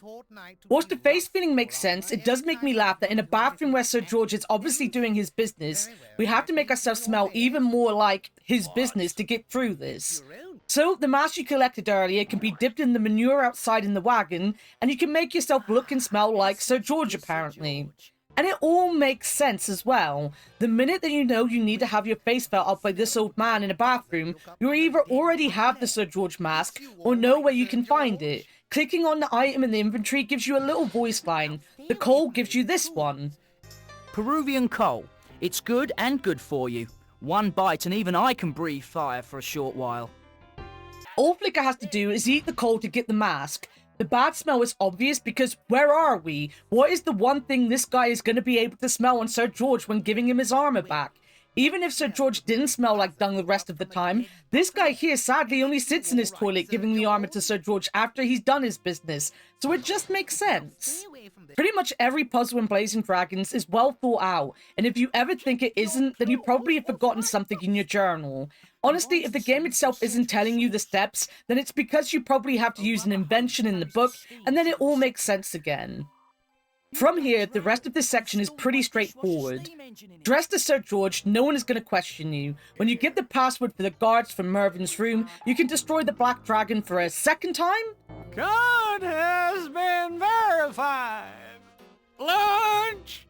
Whilst the face feeling makes sense, it does make me laugh that in a bathroom where Sir George is obviously doing his business, we have to make ourselves smell even more like his business to get through this. So, the mask you collected earlier can be dipped in the manure outside in the wagon, and you can make yourself look and smell like Sir George apparently. And it all makes sense as well. The minute that you know you need to have your face felt up by this old man in a bathroom, you either already have the Sir George mask, or know where you can find it. Clicking on the item in the inventory gives you a little voice line. The coal gives you this one. Peruvian coal. It's good and good for you. One bite and even I can breathe fire for a short while. All Flicker has to do is eat the coal to get the mask. The bad smell is obvious because where are we? What is the one thing this guy is going to be able to smell on Sir George when giving him his armor back? Even if Sir George didn't smell like dung the rest of the time, this guy here sadly only sits in his toilet giving the armor to Sir George after he's done his business, so it just makes sense. Pretty much every puzzle in Blazing Dragons is well thought out, and if you ever think it isn't, then you probably have forgotten something in your journal. Honestly, if the game itself isn't telling you the steps, then it's because you probably have to use an invention in the book, and then it all makes sense again. From here, the rest of this section is pretty straightforward. Dressed as Sir George, no one is going to question you. When you give the password for the guards from Mervin's room, you can destroy the Black Dragon for a second time? Code has been verified. Launch!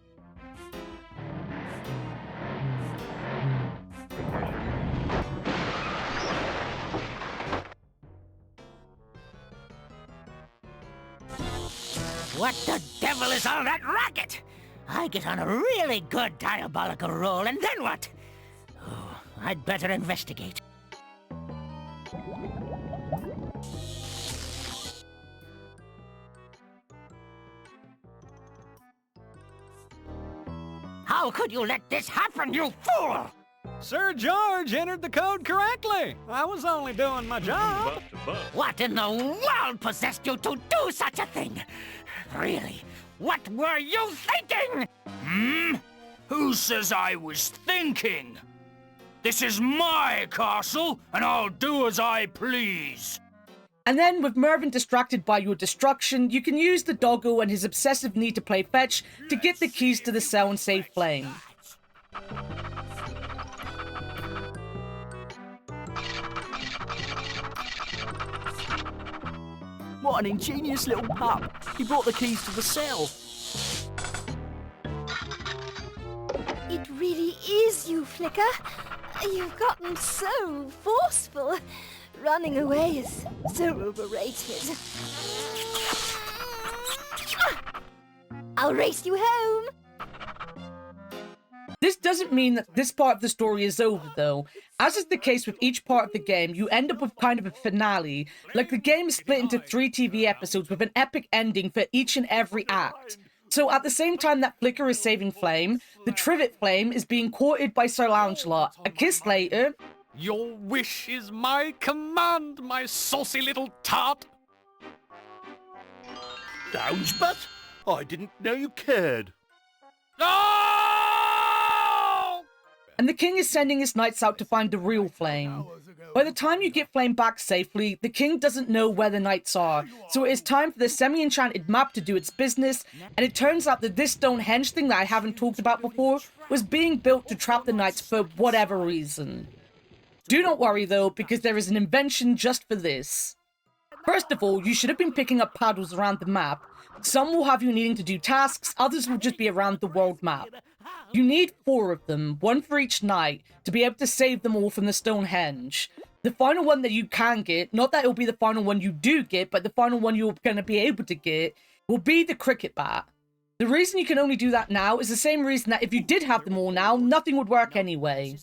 What the devil is all that racket? I get on a really good diabolical roll, and then what? Oh, I'd better investigate. How could you let this happen, you fool? Sir George entered the code correctly. I was only doing my job. What in the world possessed you to do such a thing? Really, what were you thinking? Who says I was thinking? This is my castle, and I'll do as I please. And then, with Mervin distracted by your destruction, you can use the doggo and his obsessive need to play fetch to get the keys to the cell and save Flame. What an ingenious little pup. He brought the keys to the cell. It really is you, Flicker. You've gotten so forceful. Running away is so overrated. I'll race you home. This doesn't mean that this part of the story is over, though. As is the case with each part of the game, you end up with kind of a finale. Like the game is split into 3 TV episodes with an epic ending for each and every act. So at the same time that Flicker is saving Flame, the Trivet Flame is being courted by Sir Lancelot. A kiss later... Your wish is my command, my saucy little tart. Downsbutt? I didn't know you cared. And the king is sending his knights out to find the real Flame. By the time you get Flame back safely, the king doesn't know where the knights are, so it is time for the semi-enchanted map to do its business, and it turns out that this Stonehenge thing that I haven't talked about before was being built to trap the knights for whatever reason. Do not worry though, because there is an invention just for this. First of all, you should have been picking up paddles around the map. Some will have you needing to do tasks, others will just be around the world map. You need 4 of them, 1 for each knight, to be able to save them all from the Stonehenge. The final one that you can get, not that it'll be the final one you do get, but the final one you're going to be able to get, will be the cricket bat. The reason you can only do that now is the same reason that if you did have them all now, nothing would work anyway.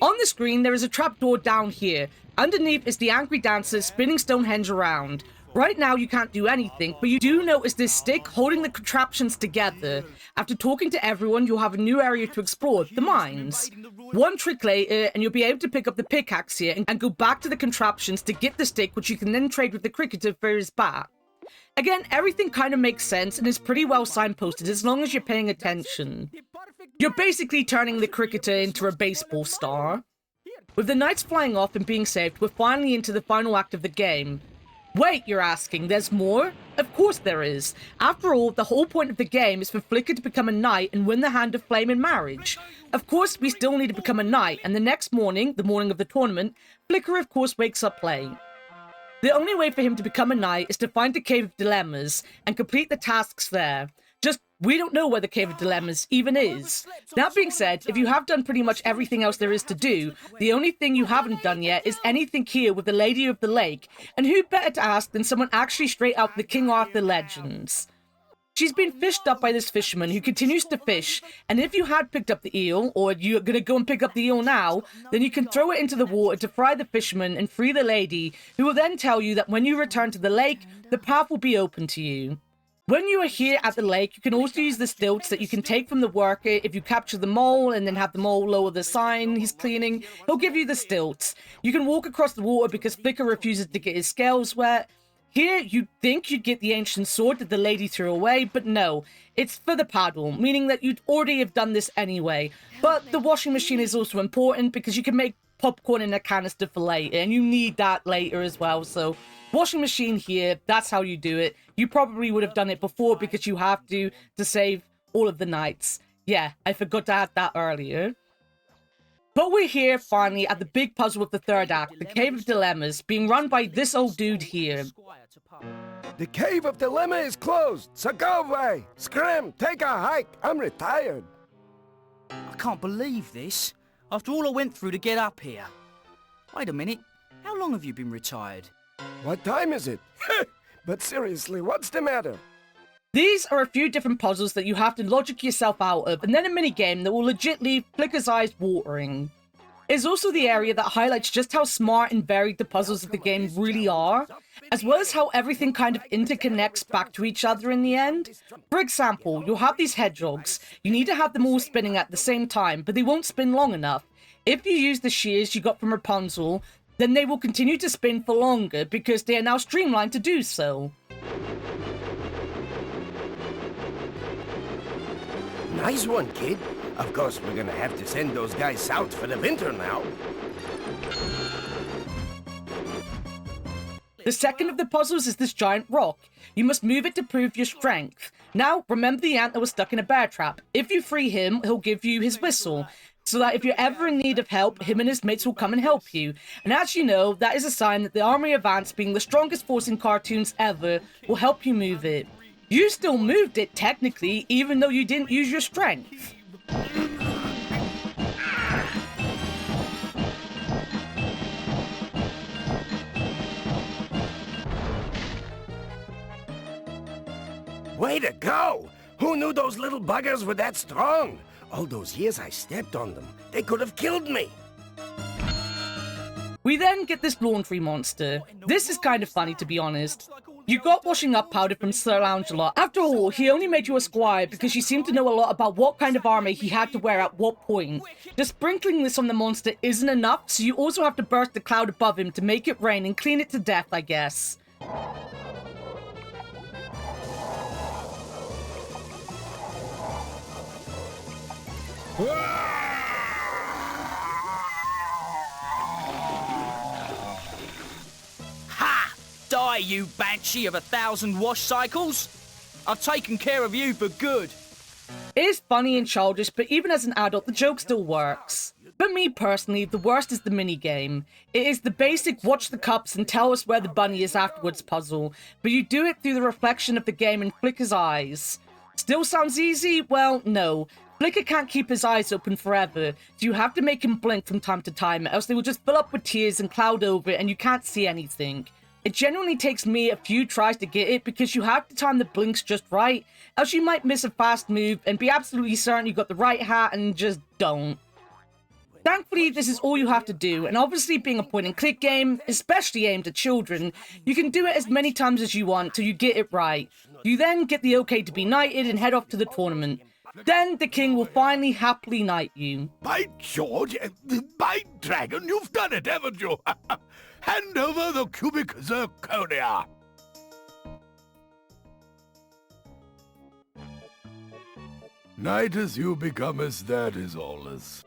On the screen, there is a trapdoor down here. Underneath is the angry dancer spinning Stonehenge around. Right now, you can't do anything, but you do notice this stick holding the contraptions together. After talking to everyone, you'll have a new area to explore, the mines. One trick later, and you'll be able to pick up the pickaxe here and go back to the contraptions to get the stick, which you can then trade with the cricketer for his bat. Again, everything kind of makes sense and is pretty well signposted as long as you're paying attention. You're basically turning the cricketer into a baseball star. With the knights flying off and being saved, we're finally into the final act of the game. Wait, you're asking, there's more? Of course there is. After all, the whole point of the game is for Flicker to become a knight and win the Hand of Flame in marriage. Of course, we still need to become a knight, and the next morning, the morning of the tournament, Flicker of course wakes up late. The only way for him to become a knight is to find the Cave of Dilemmas and complete the tasks there. Just, we don't know where the Cave of Dilemmas even is. That being said, if you have done pretty much everything else there is to do, the only thing you haven't done yet is anything here with the Lady of the Lake, and who better to ask than someone actually straight out the King Arthur legends. She's been fished up by this fisherman who continues to fish, and if you had picked up the eel, or you're gonna go and pick up the eel now, then you can throw it into the water to fry the fisherman and free the lady, who will then tell you that when you return to the lake, the path will be open to you. When you are here at the lake, you can also use the stilts that you can take from the worker. If you capture the mole and then have the mole lower the sign he's cleaning, he'll give you the stilts. You can walk across the water because Flicker refuses to get his scales wet. Here, you'd think you'd get the ancient sword that the lady threw away, but no. It's for the paddle, meaning that you'd already have done this anyway. But the washing machine is also important because you can make popcorn in a canister for later, and you need that later as well, so... Washing machine here, that's how you do it. You probably would have done it before because you have to save all of the knights. Yeah, I forgot to add that earlier. But we're here finally at the big puzzle of the third act, the Cave of Dilemmas, being run by this old dude here. The Cave of Dilemma is closed, so go away. Scram, take a hike. I'm retired. I can't believe this. After all I went through to get up here. Wait a minute. How long have you been retired? What time is it? But seriously, what's the matter? These are a few different puzzles that you have to logic yourself out of, and then a minigame that will legit leave Flicker's eyes watering. It's also the area that highlights just how smart and varied the puzzles of the game really are, as well as how everything kind of interconnects back to each other in the end. For example, you'll have these hedgehogs. You need to have them all spinning at the same time, but they won't spin long enough. If you use the shears you got from Rapunzel, then they will continue to spin for longer because they are now streamlined to do so. Nice one, kid. Of course, we're gonna have to send those guys south for the winter now. The second of the puzzles is this giant rock. You must move it to prove your strength. Now, remember the ant that was stuck in a bear trap. If you free him, he'll give you his whistle, so that if you're ever in need of help, him and his mates will come and help you. And as you know, that is a sign that the Army of Ants, being the strongest force in cartoons ever, will help you move it. You still moved it, technically, even though you didn't use your strength. Way to go! Who knew those little buggers were that strong? All those years I stepped on them, they could have killed me. We then get this laundry monster. This is kind of funny, to be honest. You got washing up powder from Sir Lancelot. After all, he only made you a squire because you seem to know a lot about what kind of armor he had to wear at what point. Just sprinkling this on the monster isn't enough, so you also have to burst the cloud above him to make it rain and clean it to death, I guess. Ha! Die, you banshee of 1,000 wash cycles! I've taken care of you for good. It is funny and childish, but even as an adult, the joke still works. For me personally, the worst is the minigame. It is the basic watch the cups and tell us where the bunny is afterwards puzzle, but you do it through the reflection of the game in Flicker's eyes. Still sounds easy? Well, no. Flicker can't keep his eyes open forever, so you have to make him blink from time to time, else they will just fill up with tears and cloud over and you can't see anything. It genuinely takes me a few tries to get it because you have to time the blinks just right, else you might miss a fast move and be absolutely certain you got the right hat and just don't. Thankfully, this is all you have to do, and obviously being a point-and-click game, especially aimed at children, you can do it as many times as you want till you get it right. You then get the okay to be knighted and head off to the tournament. Then the king will finally happily knight you. By George, by Dragon, you've done it, haven't you? Hand over the cubic zirconia. Knight as you become as that is all as.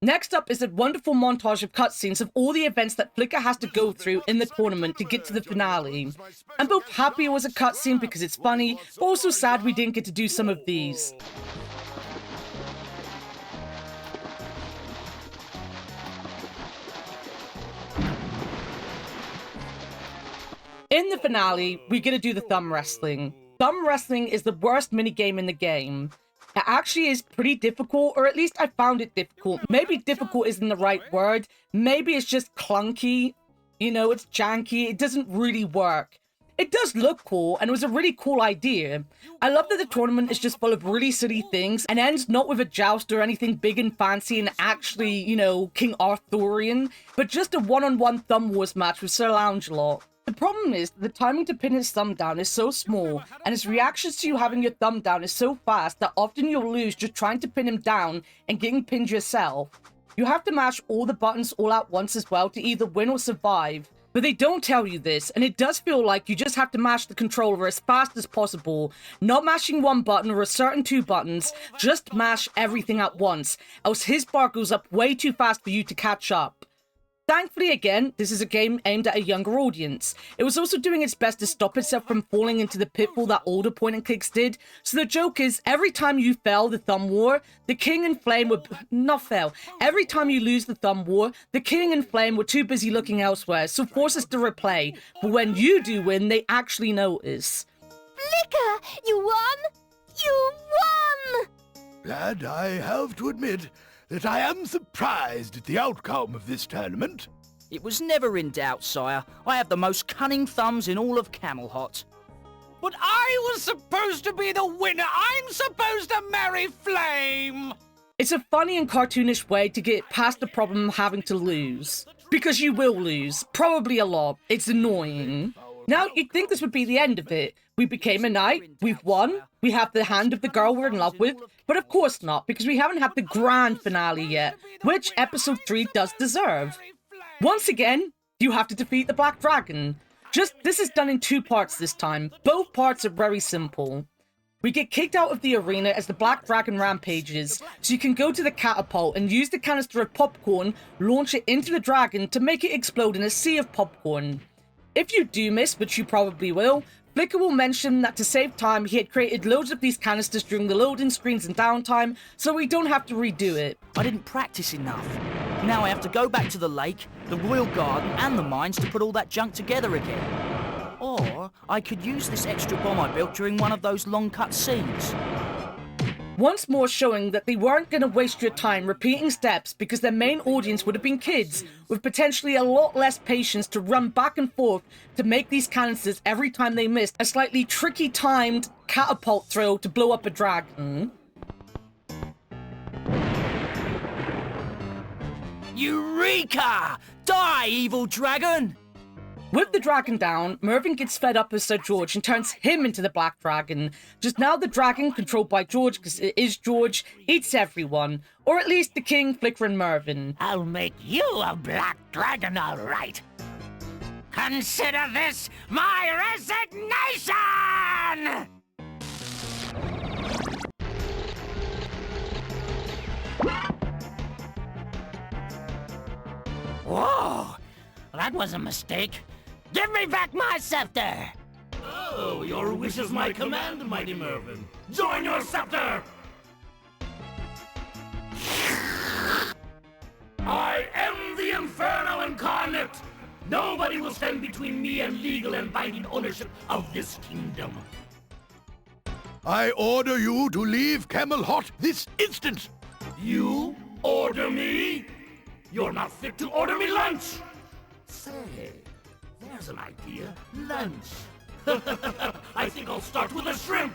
Next up is a wonderful montage of cutscenes of all the events that Flicker has to go through in the tournament to get to the finale. I'm both happy it was a cutscene because it's funny, but also sad we didn't get to do some of these. In the finale, we get to do the thumb wrestling. Thumb wrestling is the worst minigame in the game. It actually is pretty difficult, or at least I found it difficult. Maybe difficult isn't the right word. Maybe it's just clunky. You know, it's janky. It doesn't really work. It does look cool, and it was a really cool idea. I love that the tournament is just full of really silly things, and ends not with a joust or anything big and fancy and actually, you know, King Arthurian, but just a one-on-one thumb wars match with Sir Lancelot. The problem is that the timing to pin his thumb down is so small, and his reactions to you having your thumb down is so fast that often you'll lose just trying to pin him down and getting pinned yourself. You have to mash all the buttons all at once as well to either win or survive. But they don't tell you this, and it does feel like you just have to mash the controller as fast as possible. Not mashing one button or a certain two buttons, just mash everything at once, else his bar goes up way too fast for you to catch up. Thankfully, again, this is a game aimed at a younger audience. It was also doing its best to stop itself from falling into the pitfall that older point-and-clicks did. So the joke is, every time you fail the thumb war, the king and flame would... not fail. Every time you lose the thumb war, the king and flame were too busy looking elsewhere, so force us to replay. But when you do win, they actually notice. Flicker, you won! You won! And I have to admit that I am surprised at the outcome of this tournament. It was never in doubt, sire. I have the most cunning thumbs in all of Camelhot. But I was supposed to be the winner! I'm supposed to marry Flame! It's a funny and cartoonish way to get past the problem of having to lose. Because you will lose. Probably a lot. It's annoying. Now, you'd think this would be the end of it. We became a knight, we've won, we have the hand of the girl we're in love with, but of course not, because we haven't had the grand finale yet, which episode 3 does deserve. Once again, you have to defeat the Black Dragon. Just, this is done in 2 parts this time. Both parts are very simple. We get kicked out of the arena as the Black Dragon rampages, so you can go to the catapult and use the canister of popcorn, launch it into the dragon to make it explode in a sea of popcorn. If you do miss, which you probably will, Flicker will mention that to save time, he had created loads of these canisters during the loading screens and downtime, so we don't have to redo it. I didn't practice enough. Now I have to go back to the lake, the royal garden, and the mines to put all that junk together again. Or I could use this extra bomb I built during one of those long cut scenes. Once more showing that they weren't going to waste your time repeating steps because their main audience would have been kids, with potentially a lot less patience to run back and forth to make these canisters every time they missed a slightly tricky timed catapult throw to blow up a dragon. Eureka! Die, evil dragon! With the dragon down, Mervyn gets fed up with Sir George and turns him into the Black Dragon. Just now the dragon, controlled by George because it is George, eats everyone. Or at least the king, Flicker and Mervyn. I'll make you a Black Dragon, all right. Consider this my resignation! Whoa! that was a mistake. Give me back my scepter! Oh, your wish is my command, mighty Mervyn. Join your scepter! I am the Inferno Incarnate! Nobody will stand between me and legal and binding ownership of this kingdom. I order you to leave Camelot this instant! You order me? You're not fit to order me lunch! Say, there's an idea. Lunch. I think I'll start with a shrimp.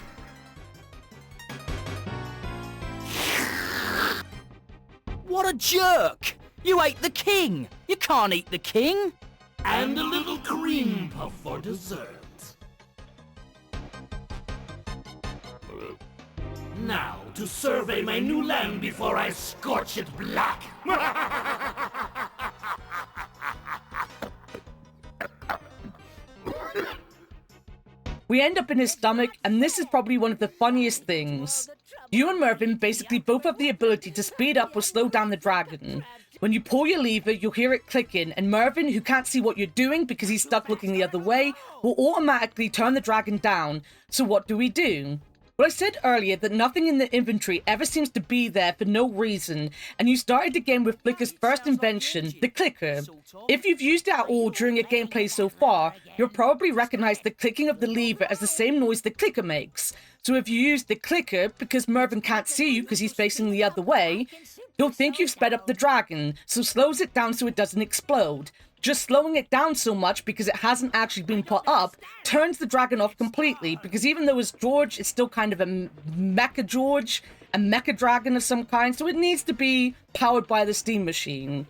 What a jerk! You ate the king! You can't eat the king! And a little cream puff for dessert. Now, to survey my new land before I scorch it black. We end up in his stomach, and this is probably one of the funniest things. You and Mervyn basically both have the ability to speed up or slow down the dragon. When you pull your lever, you'll hear it clicking, and Mervyn, who can't see what you're doing because he's stuck looking the other way, will automatically turn the dragon down. So what do we do? Well, I said earlier that nothing in the inventory ever seems to be there for no reason, and you started the game with Flicker's first invention, the clicker. If you've used it at all during your gameplay so far, you'll probably recognize the clicking of the lever as the same noise the clicker makes. So if you use the clicker, because Mervyn can't see you because he's facing the other way, he'll think you've sped up the dragon, so slows it down so it doesn't explode. Just slowing it down so much because it hasn't actually been put up turns the dragon off completely, because even though it's George, it's still kind of a Mecha George, a Mecha Dragon of some kind, so it needs to be powered by the steam machine.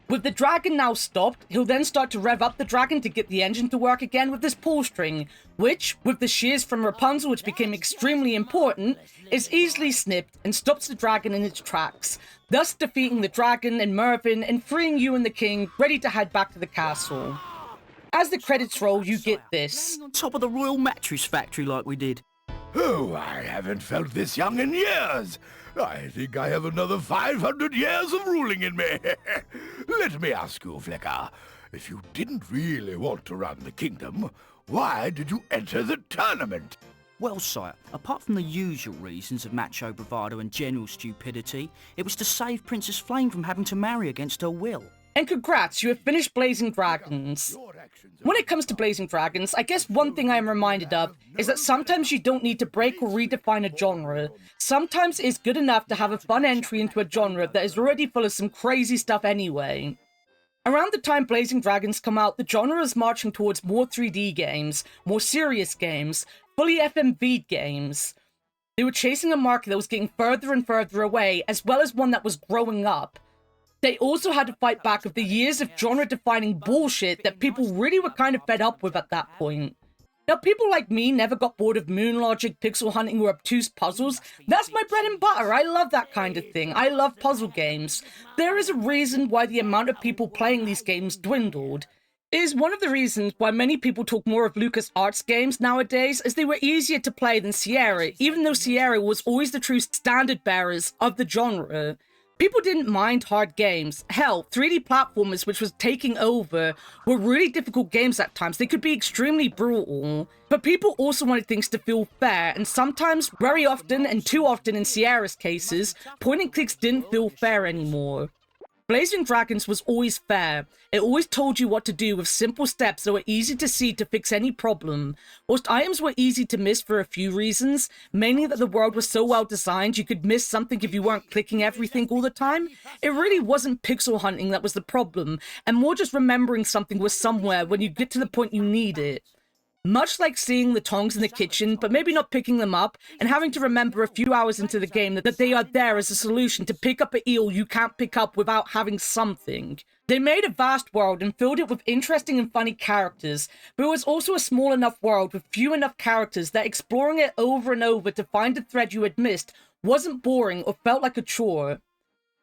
With the dragon now stopped, he'll then start to rev up the dragon to get the engine to work again with this pull string, which, with the shears from Rapunzel, which became extremely important, is easily snipped and stops the dragon in its tracks, thus defeating the dragon and Mervyn and freeing you and the king, ready to head back to the castle. As the credits roll, you get this. On top of the Royal Mattress Factory like we did. Oh, I haven't felt this young in years. I think I have another 500 years of ruling in me. Let me ask you, Flicker, if you didn't really want to run the kingdom, why did you enter the tournament? Well, sire, apart from the usual reasons of macho bravado and general stupidity, it was to save Princess Flame from having to marry against her will. And congrats, you have finished Blazing Dragons. When it comes to Blazing Dragons, I guess one thing I am reminded of is that sometimes you don't need to break or redefine a genre. Sometimes it's good enough to have a fun entry into a genre that is already full of some crazy stuff anyway. Around the time Blazing Dragons come out, the genre is marching towards more 3D games, more serious games, fully FMV'd games. They were chasing a market that was getting further and further away, as well as one that was growing up. They also had to fight back with the years of genre-defining bullshit that people really were kind of fed up with at that point. Now, people like me never got bored of moon logic, pixel hunting, or obtuse puzzles. That's my bread and butter. I love that kind of thing. I love puzzle games. There is a reason why the amount of people playing these games dwindled. It is one of the reasons why many people talk more of LucasArts games nowadays, as they were easier to play than Sierra, even though Sierra was always the true standard bearers of the genre. People didn't mind hard games. Hell, 3D platformers, which was taking over, were really difficult games at times. They could be extremely brutal. But people also wanted things to feel fair, and sometimes, very often, and too often in Sierra's cases, point and clicks didn't feel fair anymore. Blazing Dragons was always fair. It always told you what to do with simple steps that were easy to see to fix any problem. Most items were easy to miss for a few reasons, mainly that the world was so well designed you could miss something if you weren't clicking everything all the time. It really wasn't pixel hunting that was the problem, and more just remembering something was somewhere when you get to the point you need it. Much like seeing the tongs in the kitchen, but maybe not picking them up, and having to remember a few hours into the game that they are there as a solution to pick up an eel you can't pick up without having something. They made a vast world and filled it with interesting and funny characters, but it was also a small enough world with few enough characters that exploring it over and over to find a thread you had missed wasn't boring or felt like a chore.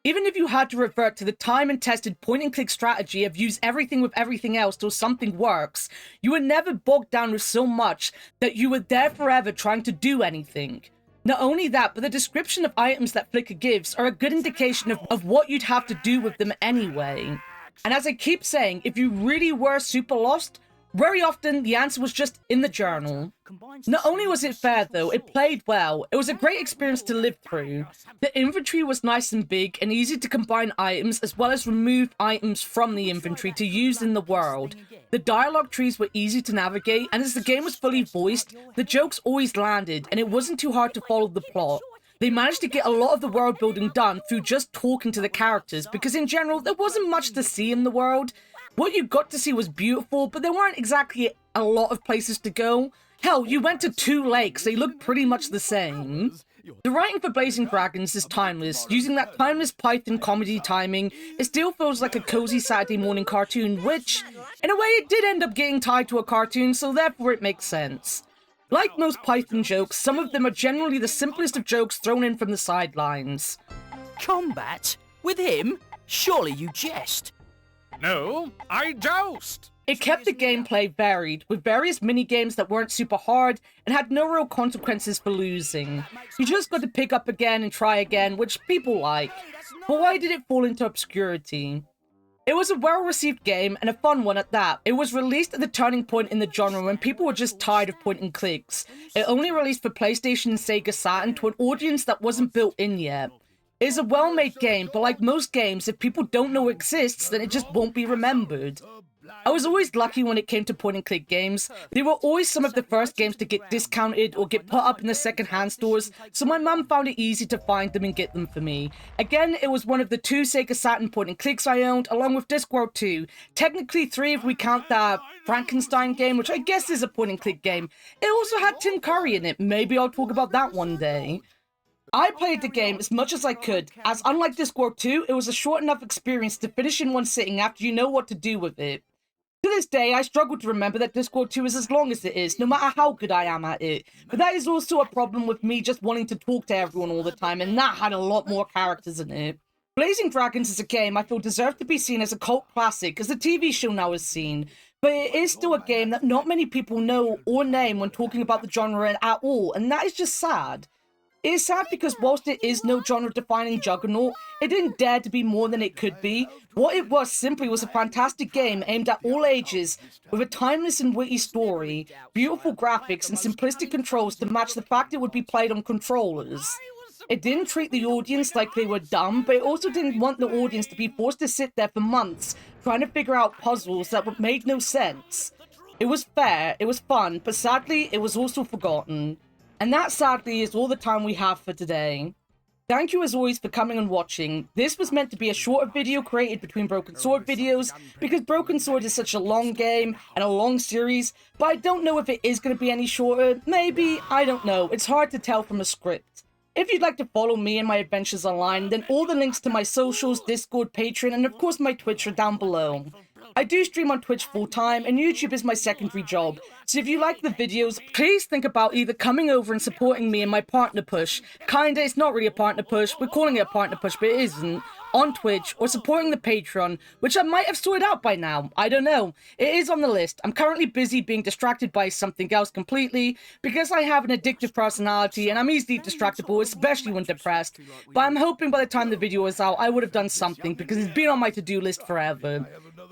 Even if you had to revert to the time and tested point and click strategy of use everything with everything else till something works, you were never bogged down with so much that you were there forever trying to do anything. Not only that, but the description of items that Flicker gives are a good indication of what you'd have to do with them anyway. And as I keep saying, if you really were super lost, very often the answer was just in the journal. Not only was it fair though, it played well. It was a great experience to live through. The inventory was nice and big and easy to combine items as well as remove items from the inventory to use in the world. The dialogue trees were easy to navigate, and as the game was fully voiced, the jokes always landed and it wasn't too hard to follow the plot. They managed to get a lot of the world building done through just talking to the characters, because in general there wasn't much to see in the world. What you got to see was beautiful, but there weren't exactly a lot of places to go. Hell, you went to 2 lakes, they looked pretty much the same. The writing for Blazing Dragons is timeless. Using that timeless Python comedy timing, it still feels like a cozy Saturday morning cartoon, which, in a way, it did end up getting tied to a cartoon, so therefore it makes sense. Like most Python jokes, some of them are generally the simplest of jokes thrown in from the sidelines. Combat? With him? Surely you jest. No, I joust. It kept the gameplay varied, with various mini-games that weren't super hard and had no real consequences for losing. You just got to pick up again and try again, which people like. But why did it fall into obscurity? It was a well-received game, and a fun one at that. It was released at the turning point in the genre when people were just tired of point and clicks. It only released for PlayStation and Sega Saturn to an audience that wasn't built in yet. It is a well-made game, but like most games, if people don't know it exists, then it just won't be remembered. I was always lucky when it came to point-and-click games. They were always some of the first games to get discounted or get put up in the second-hand stores, so my mum found it easy to find them and get them for me. Again, it was one of the 2 Sega Saturn point-and-clicks I owned, along with Discworld 2. Technically 3 if we count that Frankenstein game, which I guess is a point-and-click game. It also had Tim Curry in it. Maybe I'll talk about that one day. I played the game as much as I could, as unlike Discworld 2, it was a short enough experience to finish in one sitting after you know what to do with it. To this day, I struggle to remember that Discworld 2 is as long as it is, no matter how good I am at it. But that is also a problem with me just wanting to talk to everyone all the time, and that had a lot more characters in it. Blazing Dragons is a game I feel deserved to be seen as a cult classic, as the TV show now is seen. But it is still a game that not many people know or name when talking about the genre at all, and that is just sad. It is sad because whilst it is no genre-defining juggernaut, it didn't dare to be more than it could be. What it was simply was a fantastic game aimed at all ages, with a timeless and witty story, beautiful graphics, and simplistic controls to match the fact it would be played on controllers. It didn't treat the audience like they were dumb, but it also didn't want the audience to be forced to sit there for months trying to figure out puzzles that made no sense. It was fair, it was fun, but sadly, it was also forgotten. And that, sadly, is all the time we have for today. Thank you as always for coming and watching. This was meant to be a shorter video created between Broken Sword videos, because Broken Sword is such a long game and a long series, but I don't know if it is going to be any shorter. Maybe, I don't know. It's hard to tell from a script. If you'd like to follow me and my adventures online, then all the links to my socials, Discord, Patreon, and of course my Twitch are down below. I do stream on Twitch full-time, and YouTube is my secondary job, so if you like the videos, please think about either coming over and supporting me in my partner push. Kinda, it's not really a partner push, we're calling it a partner push, but it isn't. On Twitch, or supporting the Patreon, which I might have sorted out by now. I don't know. It is on the list. I'm currently busy being distracted by something else completely, because I have an addictive personality and I'm easily distractible, especially when depressed. But I'm hoping by the time the video is out, I would have done something, because it's been on my to-do list forever.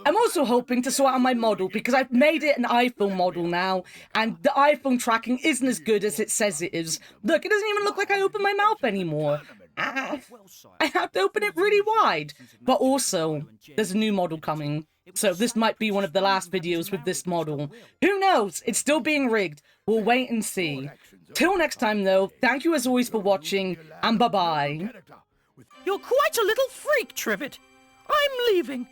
I'm also hoping to sort out my model, because I've made it an iPhone model now, and the iPhone tracking isn't as good as it says it is. Look, it doesn't even look like I open my mouth anymore. I have to open it really wide. But also, there's a new model coming. So this might be one of the last videos with this model. Who knows? It's still being rigged. We'll wait and see. Till next time though, thank you as always for watching, and bye-bye. You're quite a little freak, Trivet. I'm leaving.